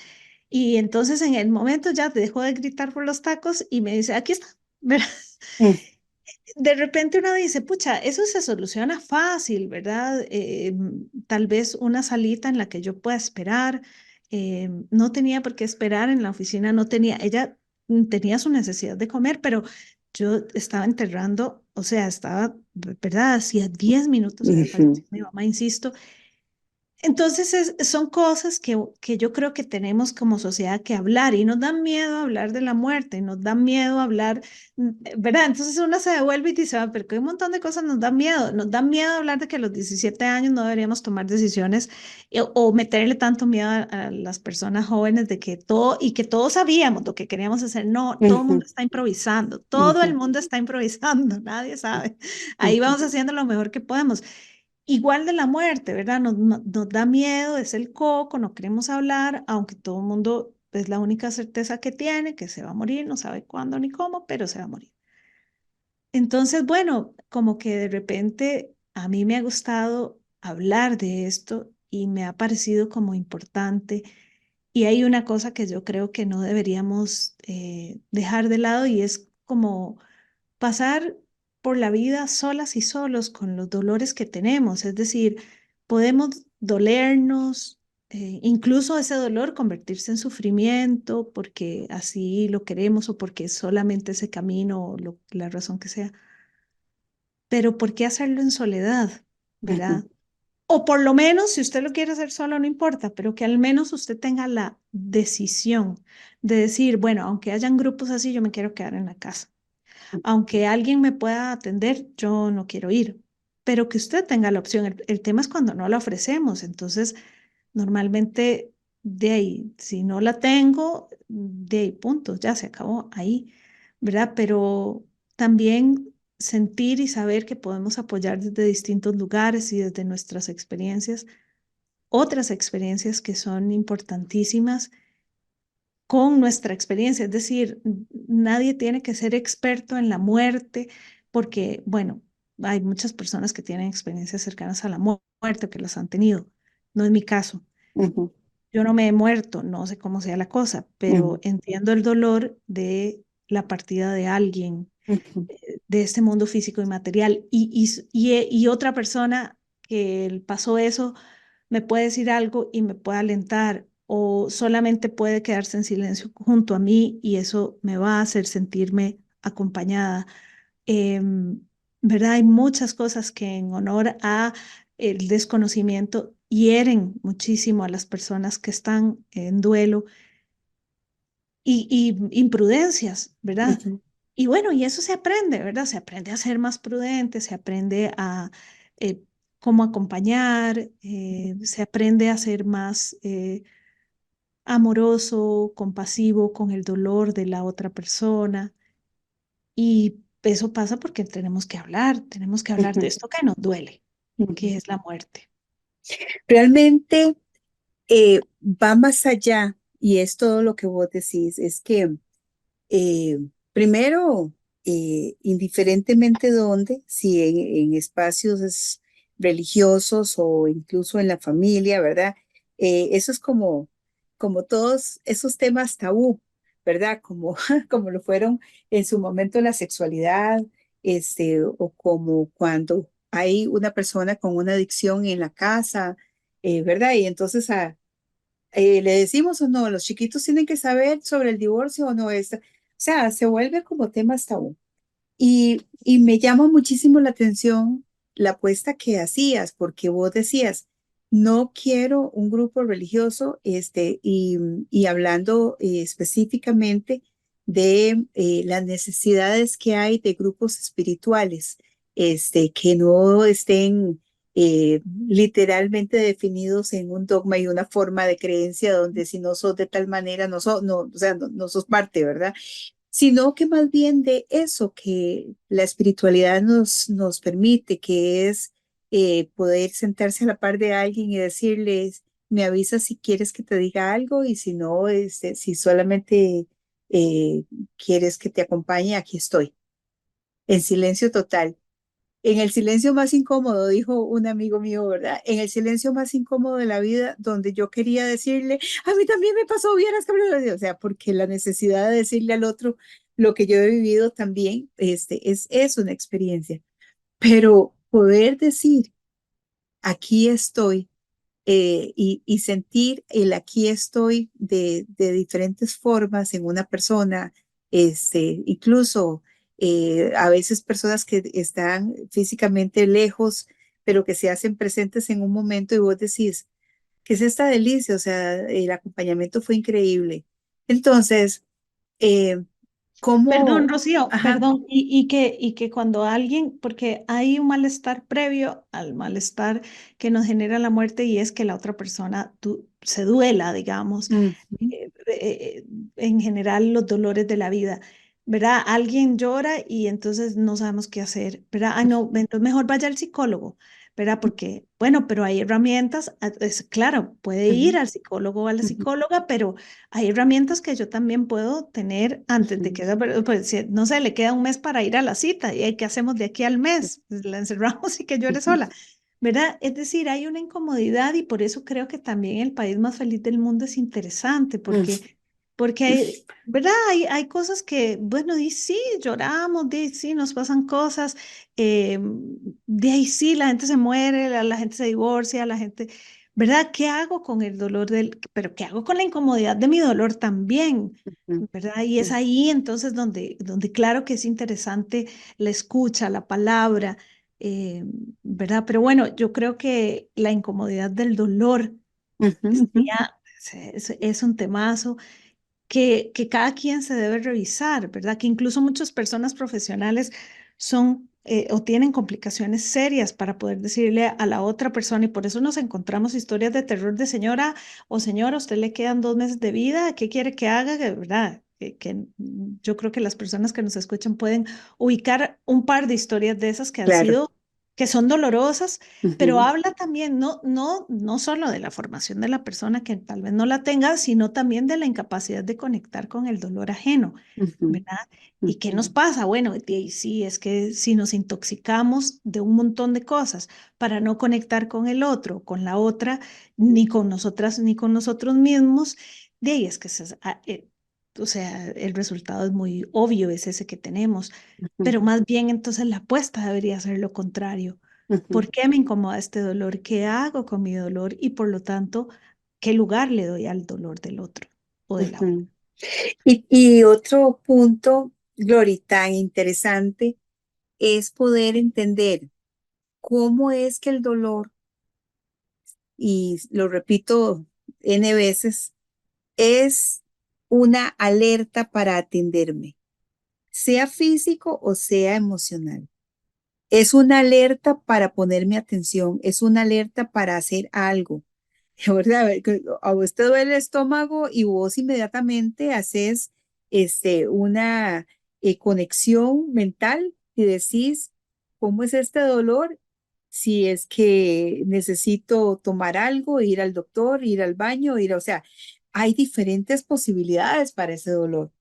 Y entonces en el momento ya dejó de gritar por los tacos y me dice, aquí está. ¿Verdad? mm, De repente uno dice, pucha, eso se soluciona fácil, ¿verdad? Tal vez una salita en la que yo pueda esperar. No tenía por qué esperar en la oficina, no tenía, ella tenía su necesidad de comer, pero yo estaba enterrando, o sea, estaba, ¿verdad? Hacía 10 minutos había ujú, fallecido mi mamá, insisto, Entonces son cosas que yo creo que tenemos como sociedad que hablar y nos da miedo hablar de la muerte, nos da miedo hablar, ¿verdad? Entonces uno se devuelve y dice, "Ah, pero que un montón de cosas nos da miedo hablar de que a los 17 años no deberíamos tomar decisiones o meterle tanto miedo a las personas jóvenes de que todo y que todos sabíamos lo que queríamos hacer. No, todo el mundo Ujú, está improvisando, todo el ujú, mundo está improvisando, nadie sabe. Ahí ujú, vamos haciendo lo mejor que podemos. Igual de la muerte, ¿verdad? Nos da miedo, es el coco, no queremos hablar, aunque todo el mundo es la única certeza que tiene, que se va a morir, no sabe cuándo ni cómo, pero se va a morir. Entonces, bueno, como que de repente a mí me ha gustado hablar de esto y me ha parecido como importante. Y hay una cosa que yo creo que no deberíamos dejar de lado y es como pasar por la vida solas y solos con los dolores que tenemos. Es decir, podemos dolernos, incluso ese dolor convertirse en sufrimiento porque así lo queremos o porque es solamente ese camino o la razón que sea. Pero ¿por qué hacerlo en soledad? ujú, ¿Verdad? O por lo menos, si usted lo quiere hacer solo, no importa, pero que al menos usted tenga la decisión de decir, bueno, aunque hayan grupos así, yo me quiero quedar en la casa. Aunque alguien me pueda atender, yo no quiero ir, pero que usted tenga la opción. El tema es cuando no la ofrecemos. Entonces, normalmente, de ahí, si no la tengo, de ahí, punto, ya se acabó ahí, ¿verdad? Pero también sentir y saber que podemos apoyar desde distintos lugares y desde nuestras experiencias, otras experiencias que son importantísimas con nuestra experiencia. Es decir, nadie tiene que ser experto en la muerte porque, bueno, hay muchas personas que tienen experiencias cercanas a la muerte, que las han tenido. No es mi caso. ujú, Yo no me he muerto, no sé cómo sea la cosa, pero ujú, entiendo el dolor de la partida de alguien ujú, de este mundo físico y material. Y otra persona que pasó eso me puede decir algo y me puede alentar o solamente puede quedarse en silencio junto a mí y eso me va a hacer sentirme acompañada. Em, ¿Verdad? Hay muchas cosas que en honor a el desconocimiento hieren muchísimo a las personas que están en duelo y imprudencias, ¿verdad? ujú, Y bueno, y eso se aprende, ¿verdad? Se aprende a ser más prudente, se aprende a eh, cómo acompañar, se aprende a ser más amoroso, compasivo con el dolor de la otra persona. Y eso pasa porque tenemos que hablar de ujú, esto que nos duele, ujú. que es la muerte. Realmente va más allá y es todo lo que vos decís. Es que eh, primero, indiferentemente dónde, si en espacios religiosos o incluso en la familia, ¿verdad? Eso es como todos esos temas tabú, ¿verdad? Como, como lo fueron en su momento la sexualidad, o como cuando hay una persona con una adicción en la casa, ¿verdad? Y entonces le decimos o no, los chiquitos tienen que saber sobre el divorcio o no. O sea, se vuelve como tema tabú. Y me llama muchísimo la atención la apuesta que hacías, porque vos decías, no quiero un grupo religioso, y hablando específicamente de las necesidades que hay de grupos espirituales, que no estén literalmente definidos en un dogma y una forma de creencia donde si no sos de tal manera, no, o sea, no sos parte, ¿verdad? Sino que más bien de eso que la espiritualidad nos permite, que es poder sentarse a la par de alguien y decirles, me avisas si quieres que te diga algo y si no, si solamente eh, quieres que te acompañe, aquí estoy, en silencio total. En el silencio más incómodo, dijo un amigo mío, ¿verdad? En el silencio más incómodo de la vida, donde yo quería decirle, a mí también me pasó, vieras que o sea, porque la necesidad de decirle al otro lo que yo he vivido también, es una experiencia. Pero poder decir, aquí estoy, y sentir el aquí estoy de diferentes formas en una persona, incluso a veces personas que están físicamente lejos, pero que se hacen presentes en un momento y vos decís, ¿qué es esta delicia? O sea, el acompañamiento fue increíble. Entonces, eh, Perdón, ¿cómo? Rocío, Ajá. perdón, y que cuando alguien, porque hay un malestar previo al malestar que nos genera la muerte y es que la otra persona se duela, digamos, Ujú, en general los dolores de la vida, ¿verdad? Alguien llora y entonces no sabemos qué hacer, ¿verdad? Ah, no, entonces mejor vaya al psicólogo, ¿verdad? Porque, bueno, pero hay herramientas, claro, puede ir ujú, al psicólogo o a la ujú, psicóloga, pero hay herramientas que yo también puedo tener antes de que, ujú, pues, no sé, le queda un mes para ir a la cita y ¿qué hacemos de aquí al mes? Pues, la encerramos y que llore ujú, sola, ¿verdad? Es decir, hay una incomodidad y por eso creo que también el país más feliz del mundo es interesante, porque hay, ¿verdad? Hay cosas que, bueno, di sí, lloramos, di sí, nos pasan cosas, de ahí sí, la gente se muere, la gente se divorcia, la gente... ¿Verdad? ¿Qué hago con el dolor pero qué hago con la incomodidad de mi dolor también? ujú, ¿Verdad? Y es ujú, ahí entonces donde claro que es interesante la escucha, la palabra, eh, ¿verdad? Pero bueno, yo creo que la incomodidad del dolor ujú, ujú. sería, es un temazo que cada quien se debe revisar, ¿verdad? Que incluso muchas personas profesionales son o tienen complicaciones serias para poder decirle a la otra persona y por eso nos encontramos historias de terror de señora o señora, a usted le quedan 2 meses de vida, ¿qué quiere que haga? ¿Verdad? Yo creo que las personas que nos escuchan pueden ubicar un par de historias de esas que han Claro. sido, que son dolorosas, pero Ujú, habla también no solo de la formación de la persona que tal vez no la tenga, sino también de la incapacidad de conectar con el dolor ajeno, ujú, ¿verdad? ¿Y qué ujú, nos pasa? Bueno, sí, es que si nos intoxicamos de un montón de cosas para no conectar con el otro, con la otra, ni con nosotras, ni con nosotros mismos, de ahí es que o sea, el resultado es muy obvio, es ese que tenemos, ujú, pero más bien entonces la apuesta debería ser lo contrario. ujú, ¿Por qué me incomoda este dolor? ¿Qué hago con mi dolor? Y por lo tanto, ¿qué lugar le doy al dolor del otro o de la otra? ujú. Y otro punto, Glory, tan interesante es poder entender cómo es que el dolor, y lo repito N veces, es una alerta para atenderme, sea físico o sea emocional. Es una alerta para ponerme atención, es una alerta para hacer algo. ¿Verdad? A vos te duele el estómago y vos inmediatamente haces una conexión mental y decís, ¿cómo es este dolor? Si es que necesito tomar algo, ir al doctor, ir al baño, o sea, hay diferentes posibilidades para ese dolor.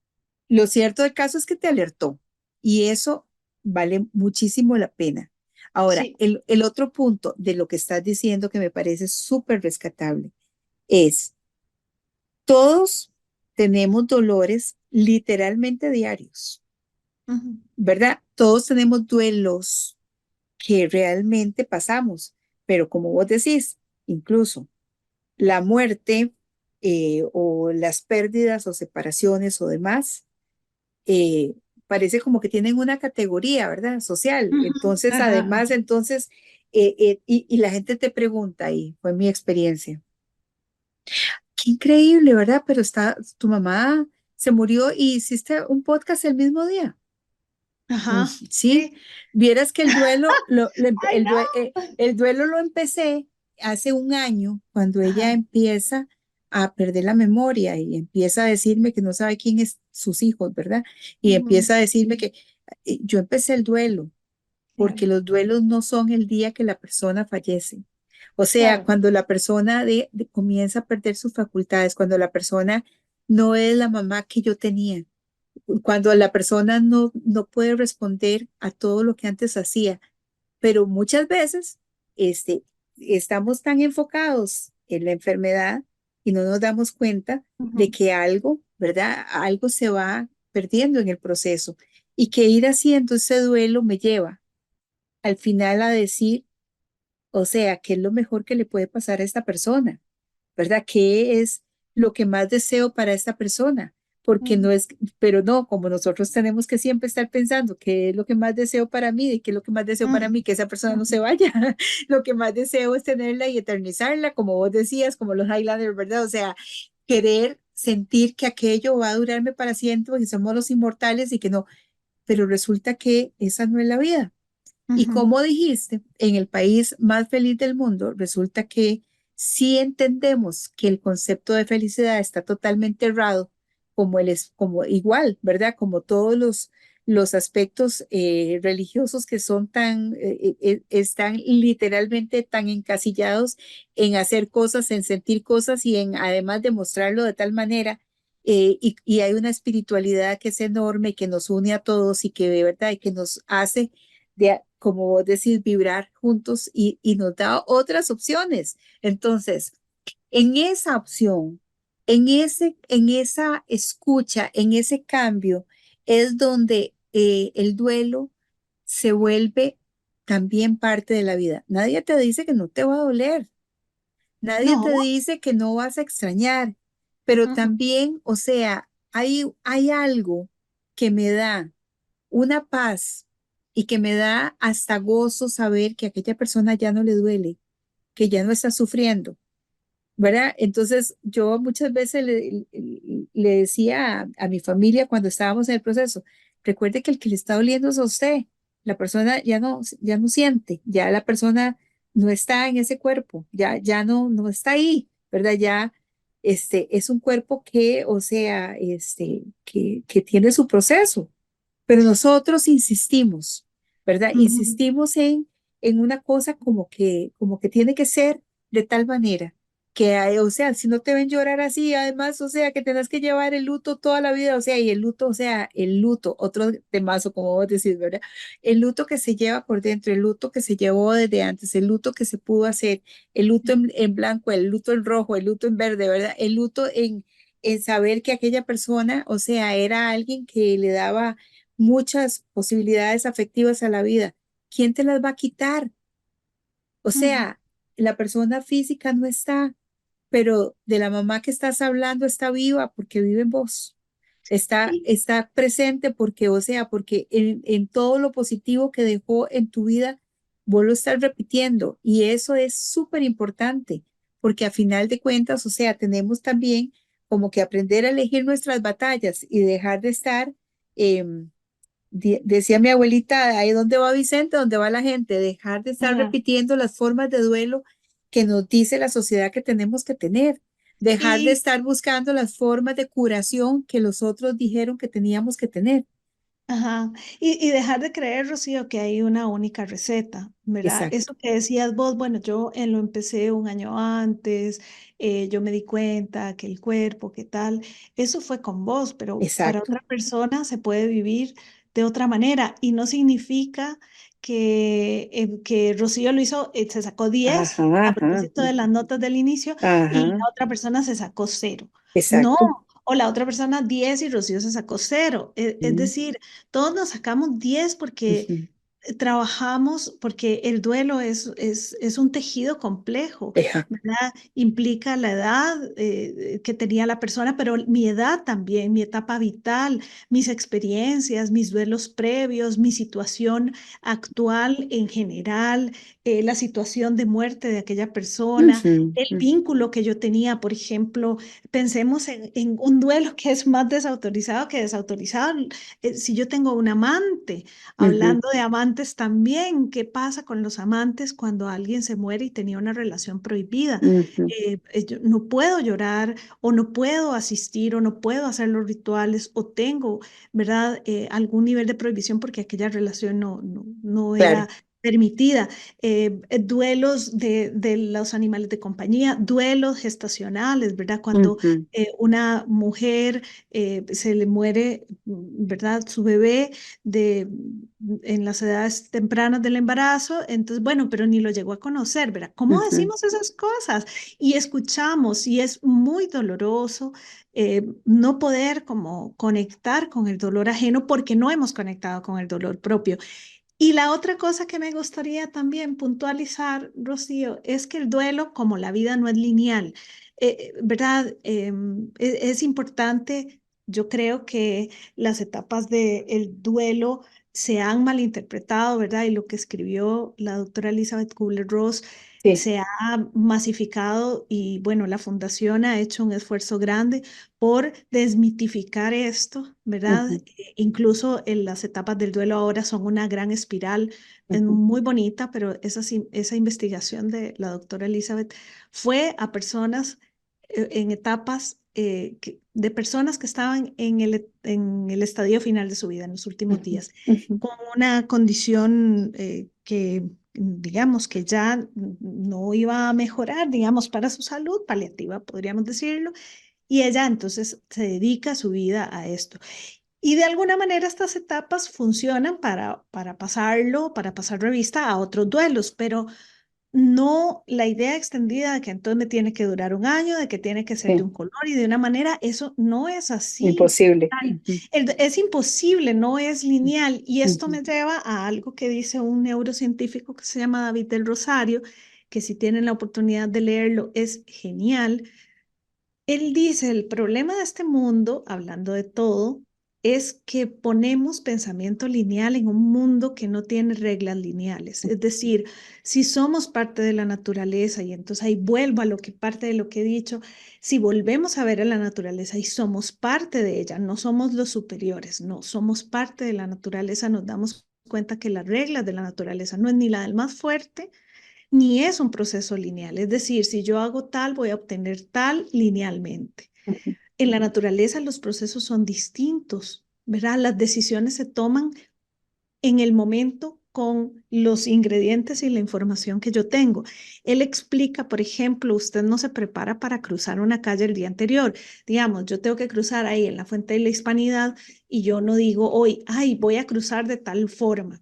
Lo cierto del caso es que te alertó y eso vale muchísimo la pena. Ahora, Sí. el otro punto de lo que estás diciendo que me parece súper rescatable es, todos tenemos dolores literalmente diarios, Ujú, ¿verdad? Todos tenemos duelos que realmente pasamos, pero como vos decís, incluso la muerte o las pérdidas o separaciones o demás, eh, parece como que tienen una categoría, ¿verdad? Social. ujú, Entonces, ajá, además, ajá. entonces, y la gente te pregunta, y fue mi experiencia, qué increíble, ¿verdad? Pero tu mamá se murió y hiciste un podcast el mismo día. Ajá, Sí, sí. vieras que Ay, no. el duelo lo empecé hace un año, cuando ella Ajá. empieza a perder la memoria y empieza a decirme que no sabe quién es sus hijos, ¿verdad? Y Ujú, empieza a decirme que yo empecé el duelo, porque claro, los duelos no son el día que la persona fallece. O sea, claro. cuando la persona comienza a perder sus facultades, cuando la persona no es la mamá que yo tenía, cuando la persona no puede responder a todo lo que antes hacía, pero muchas veces este, estamos tan enfocados en la enfermedad y no nos damos cuenta de Ujú, que algo, ¿verdad? Algo se va perdiendo en el proceso y que ir haciendo ese duelo me lleva al final a decir, o sea, ¿qué es lo mejor que le puede pasar a esta persona? ¿Verdad? ¿Qué es lo que más deseo para esta persona? porque Mm, no es, pero no, como nosotros tenemos que siempre estar pensando qué es lo que más deseo para mí, y qué es lo que más deseo para mm, mí, que esa persona no se mm, vaya. Lo que más deseo es tenerla y eternizarla, como vos decías, como los Highlanders, ¿verdad? O sea, querer sentir que aquello va a durarme para siempre, porque somos los inmortales y que no, pero resulta que esa no es la vida. Y ujú, como dijiste, en el país más feliz del mundo, resulta que sí entendemos que el concepto de felicidad está totalmente errado, como como igual, ¿verdad? Como todos los aspectos religiosos que son están literalmente tan encasillados en hacer cosas, en sentir cosas y en además demostrarlo de tal manera. Y hay una espiritualidad que es enorme, que nos une a todos y que de verdad y que nos hace como vos decís, vibrar juntos y nos da otras opciones. Entonces, en esa opción, en esa escucha, en ese cambio, es donde el duelo se vuelve también parte de la vida. Nadie te dice que no te va a doler, nadie no, te dice que no vas a extrañar, pero ujú, también, o sea, hay algo que me da una paz y que me da hasta gozo saber que a aquella persona ya no le duele, que ya no está sufriendo, ¿verdad? Entonces yo muchas veces le decía a mi familia cuando estábamos en el proceso, recuerde que el que le está doliendo es a usted, la persona ya no siente, ya la persona no está en ese cuerpo, no está ahí, ¿verdad? Ya es un cuerpo que, o sea, que tiene su proceso, pero nosotros insistimos, ¿verdad? ujú. Insistimos en una cosa como que tiene que ser de tal manera que, o sea, si no te ven llorar así, además, o sea, que tengas que llevar el luto toda la vida, o sea, y el luto, o sea, el luto, otro temazo, como vos decís, ¿verdad? El luto que se lleva por dentro, el luto que se llevó desde antes, el luto que se pudo hacer, el luto en blanco, el luto en rojo, el luto en verde, ¿verdad? El luto en saber que aquella persona, o sea, era alguien que le daba muchas posibilidades afectivas a la vida. ¿Quién te las va a quitar? O Ujú. sea, la persona física no está, pero de la mamá que estás hablando está viva porque vive en vos. Sí, Está presente porque, o sea, porque en todo lo positivo que dejó en tu vida, vos lo estás repitiendo y eso es súper importante porque a final de cuentas, o sea, tenemos también como que aprender a elegir nuestras batallas y dejar de estar decía mi abuelita, ahí donde va Vicente, donde va la gente, dejar de estar ajá. repitiendo las formas de duelo que nos dice la sociedad que tenemos que tener, dejar de Sí, estar buscando las formas de curación que los otros dijeron que teníamos que tener. ajá. Y dejar de creer, Rocío, que hay una única receta, ¿verdad? Exacto, Eso que decías vos, bueno, yo lo empecé un año antes, yo me di cuenta que el cuerpo, qué tal, eso fue con vos, pero para exacto. otra persona se puede vivir de otra manera y no significa que Rocío lo hizo, se sacó Ajá, 10 a ajá, propósito de las notas del inicio y ajá, la otra persona se sacó cero. No, exacto. o la otra persona 10 y Rocío se sacó cero. Es Mm, decir, todos nos sacamos 10 porque ujú, trabajamos, porque el duelo es un tejido complejo, ajá, ¿verdad? Implica la edad que tenía la persona, pero mi edad también, mi etapa vital, mis experiencias, mis duelos previos, mi situación actual en general, la situación de muerte de aquella persona, ujú, el ujú, vínculo que yo tenía, por ejemplo, pensemos en un duelo que es más desautorizado que desautorizado. Si yo tengo un amante, ujú, hablando de amantes también, ¿qué pasa con los amantes cuando alguien se muere y tenía una relación prohibida? ujú, Yo no puedo llorar o no puedo asistir o no puedo hacer los rituales o tengo, ¿verdad? Algún nivel de prohibición porque aquella relación no claro. era permitida. Duelos de los animales de compañía, duelos gestacionales, ¿verdad? Cuando Ujú, una mujer se le muere, ¿verdad? Su bebé de, en las edades tempranas del embarazo, entonces, bueno, pero ni lo llegó a conocer, ¿verdad? ¿Cómo ujú, decimos esas cosas? Y escuchamos, y es muy doloroso no poder como conectar con el dolor ajeno porque no hemos conectado con el dolor propio. Y la otra cosa que me gustaría también puntualizar, Rocío, es que el duelo, como la vida no es lineal, ¿verdad? Es importante Yo creo que las etapas del duelo se han malinterpretado, ¿verdad? Y lo que escribió la doctora Elizabeth Kubler-Ross Sí. se ha masificado y bueno, la fundación ha hecho un esfuerzo grande por desmitificar esto, ¿verdad? Ujú, Incluso en las etapas del duelo ahora son una gran espiral, es ujú, muy bonita, pero esa investigación de la doctora Elizabeth fue a personas en etapas de personas que estaban en el estadio final de su vida, en los últimos ujú, días, ujú, con una condición que, digamos, que ya no iba a mejorar, digamos, para su salud paliativa, podríamos decirlo, y ella entonces se dedica su vida a esto. Y de alguna manera estas etapas funcionan para pasarlo, para pasar revista a otros duelos, pero no la idea extendida de que entonces me tiene que durar un año, de que tiene que ser de sí, un color y de una manera, eso no es así. imposible. Ay, Ujú, es imposible, no es lineal. Y esto ujú, me lleva a algo que dice un neurocientífico que se llama David del Rosario, que si tienen la oportunidad de leerlo, es genial. Él dice, el problema de este mundo, hablando de todo, es que ponemos pensamiento lineal en un mundo que no tiene reglas lineales. Es decir, si somos parte de la naturaleza, y entonces ahí vuelvo a lo que parte de lo que he dicho, si volvemos a ver a la naturaleza y somos parte de ella, no somos los superiores, no, somos parte de la naturaleza, nos damos cuenta que las reglas de la naturaleza no es ni la del más fuerte, ni es un proceso lineal. Es decir, si yo hago tal, voy a obtener tal linealmente. ujú, En la naturaleza los procesos son distintos, ¿verdad? Las decisiones se toman en el momento con los ingredientes y la información que yo tengo. Él explica, por ejemplo, usted no se prepara para cruzar una calle el día anterior. Digamos, yo tengo que cruzar ahí en la Fuente de la Hispanidad y yo no digo hoy, ay, voy a cruzar de tal forma,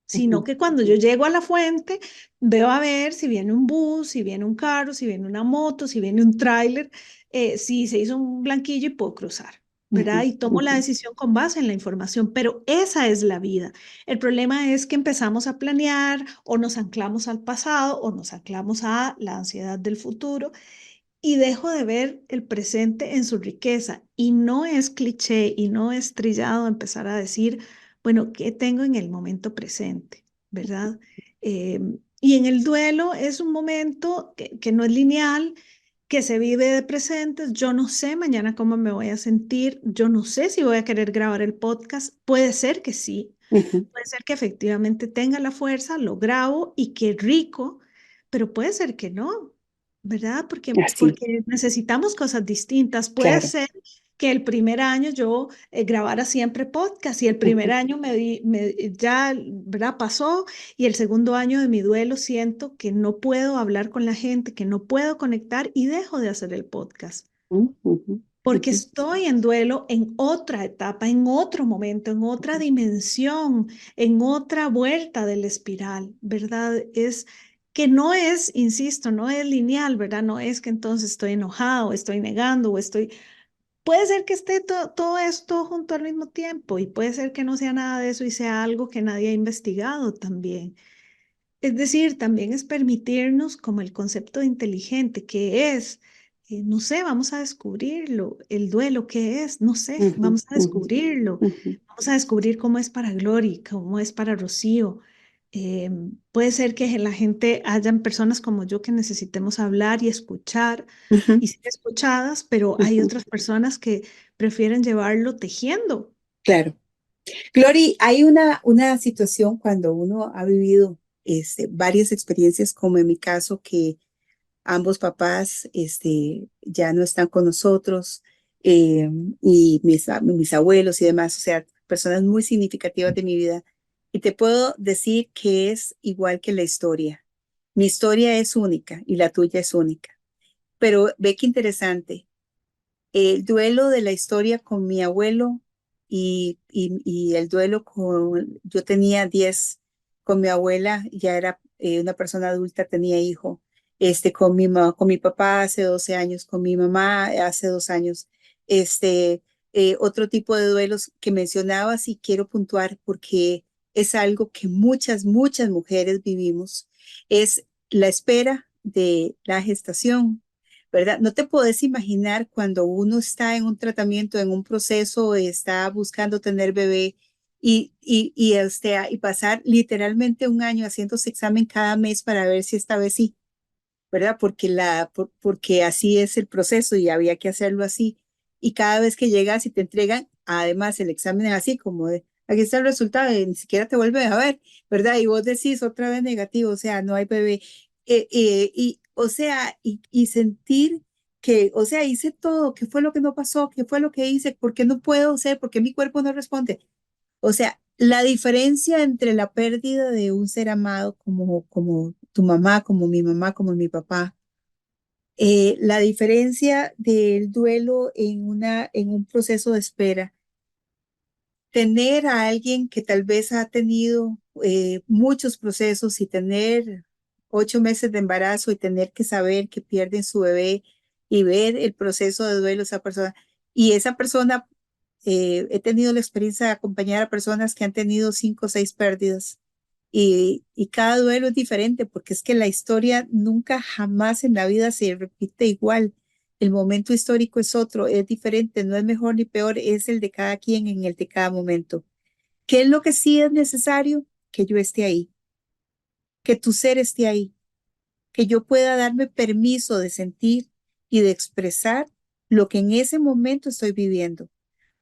sino ujú, que cuando yo llego a la fuente, veo a ver si viene un bus, si viene un carro, si viene una moto, si viene un tráiler, si se hizo un blanquillo y puedo cruzar, ¿verdad? ujú, Y tomo la ujú. decisión con base en la información, pero esa es la vida. El problema es que empezamos a planear o nos anclamos al pasado o nos anclamos a la ansiedad del futuro y dejo de ver el presente en su riqueza. Y no es cliché y no es trillado empezar a decir, bueno, ¿qué tengo en el momento presente? ¿Verdad? Eh, y en el duelo es un momento que no es lineal, que se vive de presentes. Yo no sé mañana cómo me voy a sentir. Yo no sé si voy a querer grabar el podcast. Puede ser que sí. Ujú. Puede ser que efectivamente tenga la fuerza, lo grabo y qué rico, pero puede ser que no, ¿verdad? Así, Porque necesitamos cosas distintas. Puede claro. ser que el primer año yo grabara siempre podcast y el primer Ujú, año ya, ¿verdad? Pasó y el segundo año de mi duelo siento que no puedo hablar con la gente, que no puedo conectar y dejo de hacer el podcast ujú, ujú, porque ujú, estoy en duelo en otra etapa, en otro momento, en otra dimensión, en otra vuelta del espiral, ¿verdad? Es que no es, insisto, no es lineal, ¿verdad? No es que entonces estoy enojado, estoy negando o estoy... Puede ser que esté todo esto junto al mismo tiempo y puede ser que no sea nada de eso y sea algo que nadie ha investigado también. Es decir, también es permitirnos como el concepto de inteligente, que es, no sé, vamos a descubrirlo, el duelo, ¿qué es? No sé, ujú, vamos a ujú, descubrirlo, ujú, vamos a descubrir cómo es para Glory, cómo es para Rocío. Eh, Puede ser que la gente, hayan personas como yo que necesitemos hablar y escuchar ujú, y ser escuchadas, pero hay ujú. otras personas que prefieren llevarlo tejiendo. Claro. Glory, hay una situación cuando uno ha vivido varias experiencias, como en mi caso, que ambos papás ya no están con nosotros, eh, y mis abuelos y demás, o sea, personas muy significativas de mi vida. Y te puedo decir que es igual que la historia. Mi historia es única y la tuya es única. Pero ve qué interesante. El duelo de la historia con mi abuelo y el duelo yo tenía 10, con mi abuela, ya era una persona adulta, tenía hijo, con mi papá hace 12 años, con mi mamá hace 2 años, otro tipo de duelos que mencionabas y quiero puntuar porque es algo que muchas mujeres vivimos, es la espera de la gestación, ¿verdad? No te puedes imaginar cuando uno está en un tratamiento, en un proceso, está buscando tener bebé y pasar literalmente un año haciéndose examen cada mes para ver si esta vez sí, ¿verdad? Porque así es el proceso y había que hacerlo así. Y cada vez que llegas y te entregan, además el examen es así como de, aquí está el resultado y ni siquiera te vuelve a ver, ¿verdad? Y vos decís otra vez negativo, o sea, no hay bebé. O sea, y sentir que, o sea, hice todo, ¿qué fue lo que no pasó? ¿Qué fue lo que hice? ¿Por qué no puedo ser? ¿Por qué mi cuerpo no responde? O sea, la diferencia entre la pérdida de un ser amado como tu mamá, como mi mamá, como mi papá, la diferencia del duelo en un proceso de espera, tener a alguien que tal vez ha tenido muchos procesos y tener 8 meses de embarazo y tener que saber que pierden su bebé y ver el proceso de duelo de esa persona. Y esa persona, he tenido la experiencia de acompañar a personas que han tenido 5 o 6 pérdidas y cada duelo es diferente porque es que la historia nunca jamás en la vida se repite igual. El momento histórico es otro, es diferente, no es mejor ni peor, es el de cada quien en el de cada momento. ¿Qué es lo que sí es necesario? Que yo esté ahí, que tu ser esté ahí, que yo pueda darme permiso de sentir y de expresar lo que en ese momento estoy viviendo.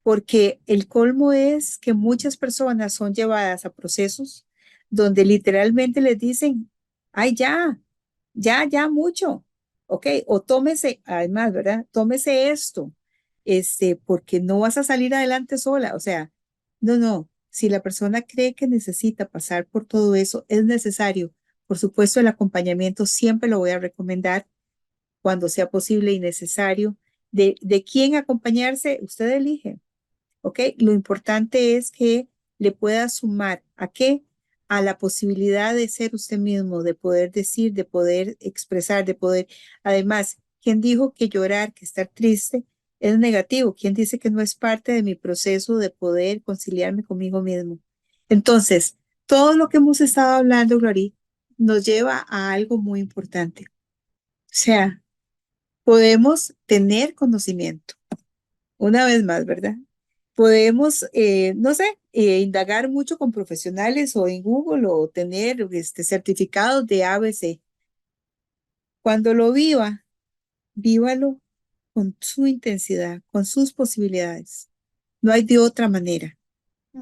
Porque el colmo es que muchas personas son llevadas a procesos donde literalmente les dicen, ay, ya mucho, ¿ok? O tómese, además, ¿verdad? Tómese esto, porque no vas a salir adelante sola, o sea, no, si la persona cree que necesita pasar por todo eso, es necesario. Por supuesto, el acompañamiento siempre lo voy a recomendar cuando sea posible y necesario. De quién acompañarse, usted elige. ¿Ok? Lo importante es que le pueda sumar a qué? A la posibilidad de ser usted mismo, de poder decir, de poder expresar, de poder. Además, ¿quién dijo que llorar, que estar triste es negativo? ¿Quién dice que no es parte de mi proceso de poder conciliarme conmigo mismo? Entonces, todo lo que hemos estado hablando, Glory, nos lleva a algo muy importante. O sea, podemos tener conocimiento una vez más, ¿verdad? Podemos, no sé, indagar mucho con profesionales o en Google o tener certificados de ABC. Cuando lo viva, vívalo con su intensidad, con sus posibilidades. No hay de otra manera.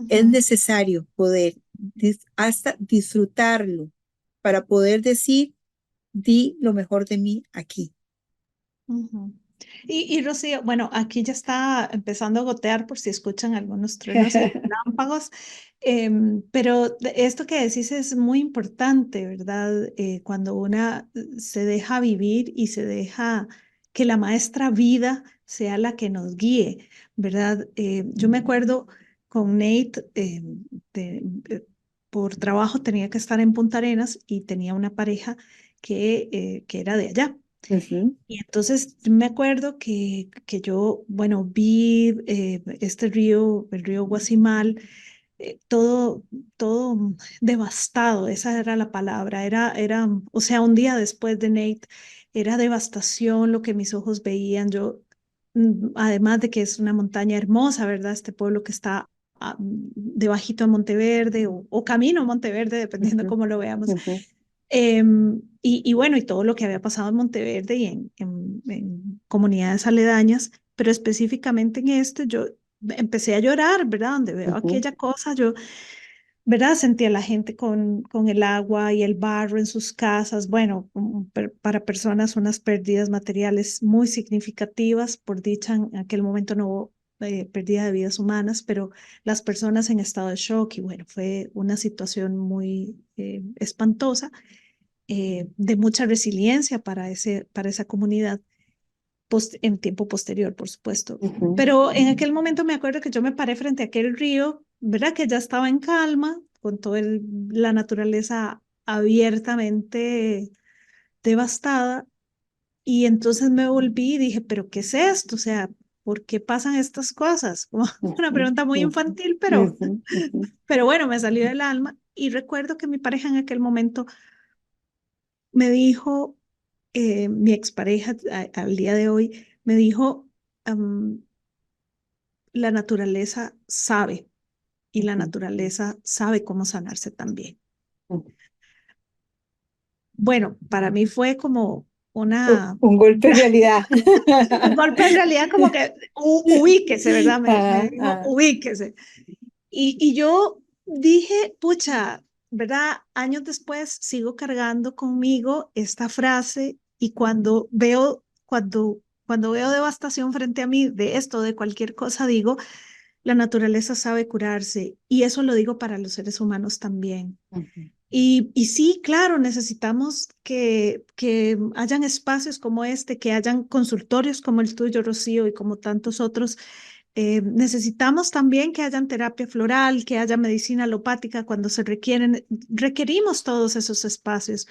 Es Ujú, necesario poder hasta disfrutarlo para poder decir, di lo mejor de mí aquí. ujú. Y Rocío, bueno, aquí ya está empezando a gotear por si escuchan algunos truenos y relámpagos, pero esto que decís es muy importante, ¿verdad? Cuando una se deja vivir y se deja que la maestra vida sea la que nos guíe, ¿verdad? Yo me acuerdo con Nate, eh, por trabajo tenía que estar en Punta Arenas y tenía una pareja que era de allá. Ujú, Y entonces me acuerdo que yo, bueno, vi este río, el río Guasimal, todo devastado, esa era la palabra, o sea, un día después de Nate, era devastación lo que mis ojos veían. Yo, además de que es una montaña hermosa, ¿verdad? Este pueblo que está debajito de Monteverde o camino a Monteverde, dependiendo ujú, cómo lo veamos. ujú, Y bueno, y todo lo que había pasado en Monteverde y en comunidades aledañas, pero específicamente en este, yo empecé a llorar, ¿verdad? Donde veo ujú, aquella cosa, yo, ¿verdad? Sentía a la gente con el agua y el barro en sus casas, bueno, para personas unas pérdidas materiales muy significativas, por dicha en aquel momento no hubo pérdida de vidas humanas, pero las personas en estado de shock y bueno, fue una situación muy espantosa, de mucha resiliencia para esa comunidad en tiempo posterior, por supuesto. ujú, Pero en aquel momento me acuerdo que yo me paré frente a aquel río, ¿verdad? Que ya estaba en calma, con toda la naturaleza abiertamente devastada. Y entonces me volví y dije, ¿pero qué es esto? O sea, ¿por qué pasan estas cosas? Como una ujú, pregunta muy ujú, infantil, ujú, ujú. pero bueno, me salió del alma. Y recuerdo que mi pareja en aquel momento me dijo, mi expareja al día de hoy me dijo, la naturaleza sabe y la Ujú, naturaleza sabe cómo sanarse también. ujú. Bueno, para mí fue como una, Un golpe de realidad. un golpe de realidad, como que ubíquese, ¿verdad? Me Ah, dijo, ah, ubíquese. Y yo dije, pucha, ¿verdad? Años después sigo cargando conmigo esta frase y cuando veo devastación frente a mí de esto, de cualquier cosa, digo, la naturaleza sabe curarse y eso lo digo para los seres humanos también. ujú, Y sí, claro, necesitamos que hayan espacios como este, que hayan consultorios como el tuyo, Rocío, y como tantos otros. Necesitamos también que hayan terapia floral, que haya medicina alopática cuando se requieren. Requerimos todos esos espacios,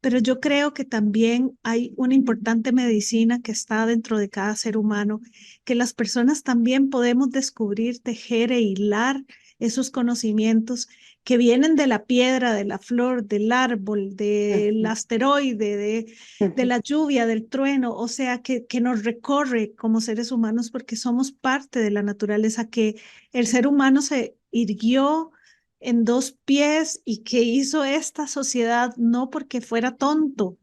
pero yo creo que también hay una importante medicina que está dentro de cada ser humano, que las personas también podemos descubrir, tejer e hilar esos conocimientos que vienen de la piedra, de la flor, del árbol, del ujú, asteroide, de ujú, la lluvia, del trueno, o sea, que nos recorre como seres humanos porque somos parte de la naturaleza, que el ser humano se irguió en dos pies y que hizo esta sociedad no porque fuera tonto,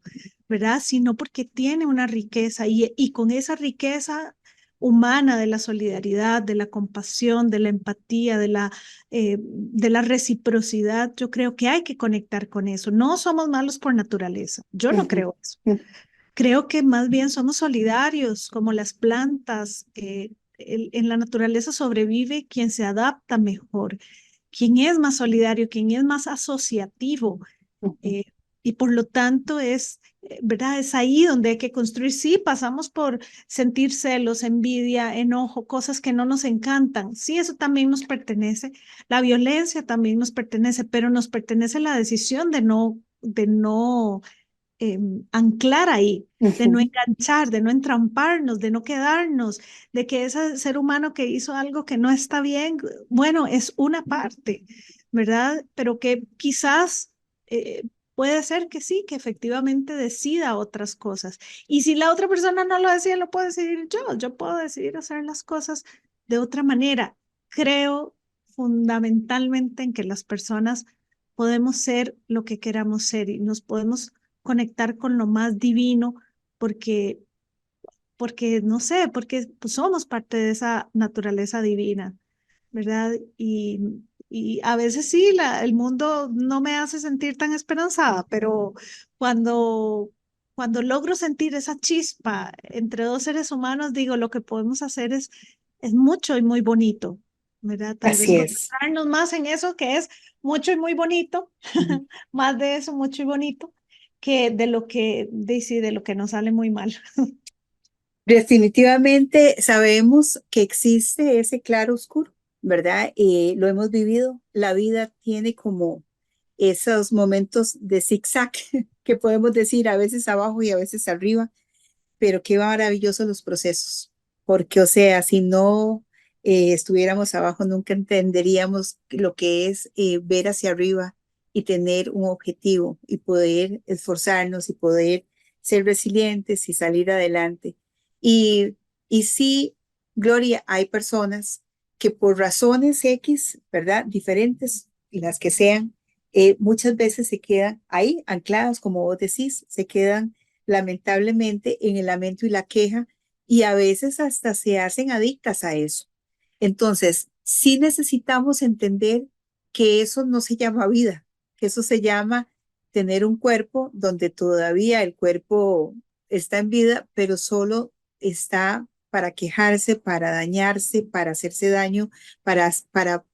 ¿verdad? Sino porque tiene una riqueza y con esa riqueza humana de la solidaridad, de la compasión, de la empatía, de la reciprocidad, yo creo que hay que conectar con eso. No somos malos por naturaleza, yo no ujú, creo eso. Creo que más bien somos solidarios, como las plantas. En la naturaleza sobrevive quien se adapta mejor, quien es más solidario, quien es más asociativo. ujú, eh, y por lo tanto ¿verdad? Es ahí donde hay que construir. Sí, pasamos por sentir celos, envidia, enojo, cosas que no nos encantan. Sí, eso también nos pertenece. La violencia también nos pertenece, pero nos pertenece la decisión de no anclar ahí, de no ujú. enganchar, de no entramparnos, de no quedarnos, de que ese ser humano que hizo algo que no está bien, bueno, es una parte, ¿verdad? Pero que quizás puede ser que sí, que efectivamente decida otras cosas. Y si la otra persona no lo decide, lo puedo decidir yo puedo decidir hacer las cosas de otra manera. Creo fundamentalmente en que las personas podemos ser lo que queramos ser y nos podemos conectar con lo más divino porque, porque no sé, porque pues, somos parte de esa naturaleza divina, ¿verdad? Y a veces sí, el mundo no me hace sentir tan esperanzada, pero cuando, cuando logro sentir esa chispa entre dos seres humanos, digo, lo que podemos hacer es mucho y muy bonito, ¿verdad? Tal vez Así es. concentrarnos más en eso que es mucho y muy bonito, Ujú. más de eso, mucho y bonito, que de lo que, sí, de lo que nos sale muy mal. Definitivamente sabemos que existe ese claro oscuro, ¿verdad? Lo hemos vivido. La vida tiene como esos momentos de zigzag que podemos decir a veces abajo y a veces arriba, pero qué maravillosos los procesos, porque o sea, si no estuviéramos abajo, nunca entenderíamos lo que es ver hacia arriba y tener un objetivo y poder esforzarnos y poder ser resilientes y salir adelante. Y, y sí, Gloria, hay personas que por razones X, ¿verdad? Diferentes, las que sean, muchas veces se quedan ahí ancladas, como vos decís, se quedan lamentablemente en el lamento y la queja y a veces hasta se hacen adictas a eso. Entonces, sí necesitamos entender que eso no se llama vida, que eso se llama tener un cuerpo donde todavía el cuerpo está en vida, pero solo está para quejarse, para dañarse, para hacerse daño, para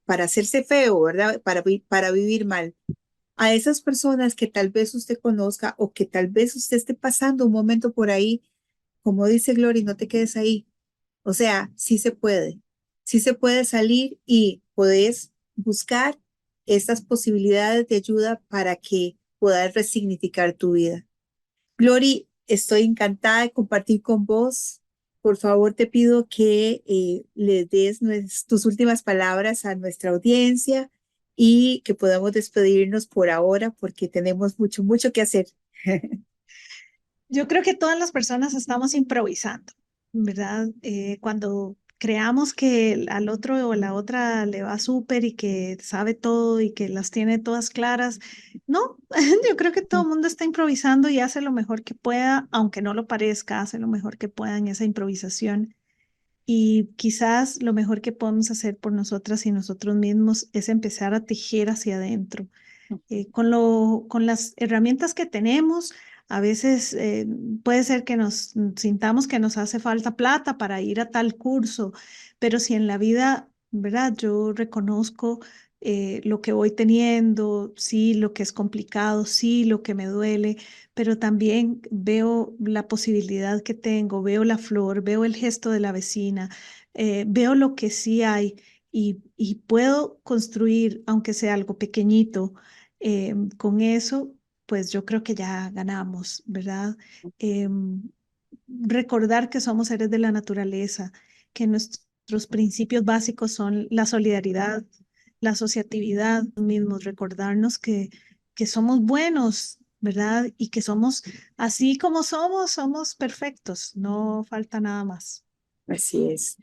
hacerse feo, ¿verdad? Para vivir mal. A esas personas que tal vez usted conozca o que tal vez usted esté pasando un momento por ahí, como dice Glory, no te quedes ahí. O sea, sí se puede salir y puedes buscar estas posibilidades de ayuda para que puedas resignificar tu vida. Glory, estoy encantada de compartir con vos. Por favor, te pido que le des tus últimas palabras a nuestra audiencia y que podamos despedirnos por ahora porque tenemos mucho, mucho que hacer. Yo creo que todas las personas estamos improvisando, ¿verdad? Cuando creamos que al otro o la otra le va súper y que sabe todo y que las tiene todas claras, no, yo creo que todo el mundo está improvisando y hace lo mejor que pueda, aunque no lo parezca, hace lo mejor que pueda en esa improvisación. Y quizás lo mejor que podemos hacer por nosotras y nosotros mismos es empezar a tejer hacia adentro con las herramientas que tenemos. A veces puede ser que nos sintamos que nos hace falta plata para ir a tal curso, pero si en la vida, ¿verdad? Yo reconozco lo que voy teniendo, sí, lo que es complicado, sí, lo que me duele, pero también veo la posibilidad que tengo, veo la flor, veo el gesto de la vecina, veo lo que sí hay y puedo construir, aunque sea algo pequeñito con eso, pues yo creo que ya ganamos, ¿verdad? Recordar que somos seres de la naturaleza, que nuestros principios básicos son la solidaridad, la asociatividad, mismos, recordarnos que somos buenos, ¿verdad? Y que somos, así como somos, somos perfectos, no falta nada más. Así es.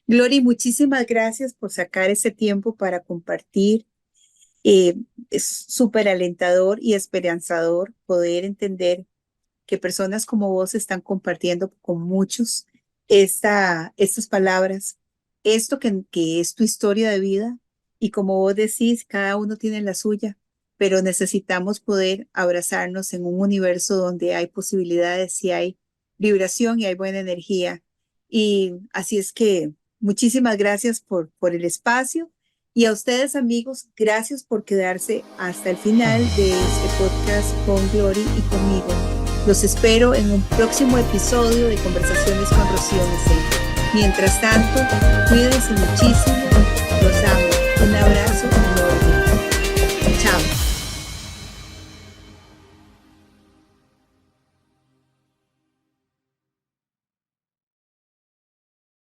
Glory, muchísimas gracias por sacar ese tiempo para compartir. Es súper alentador y esperanzador poder entender que personas como vos están compartiendo con muchos estas palabras, esto que es tu historia de vida y como vos decís, cada uno tiene la suya, pero necesitamos poder abrazarnos en un universo donde hay posibilidades y hay vibración y hay buena energía. Y así es que muchísimas gracias por el espacio. Y a ustedes, amigos, gracias por quedarse hasta el final de este podcast con Glory y conmigo. Los espero en un próximo episodio de Conversaciones con Rocío Mesén. Mientras tanto, cuídense muchísimo. Los amo. Un abrazo.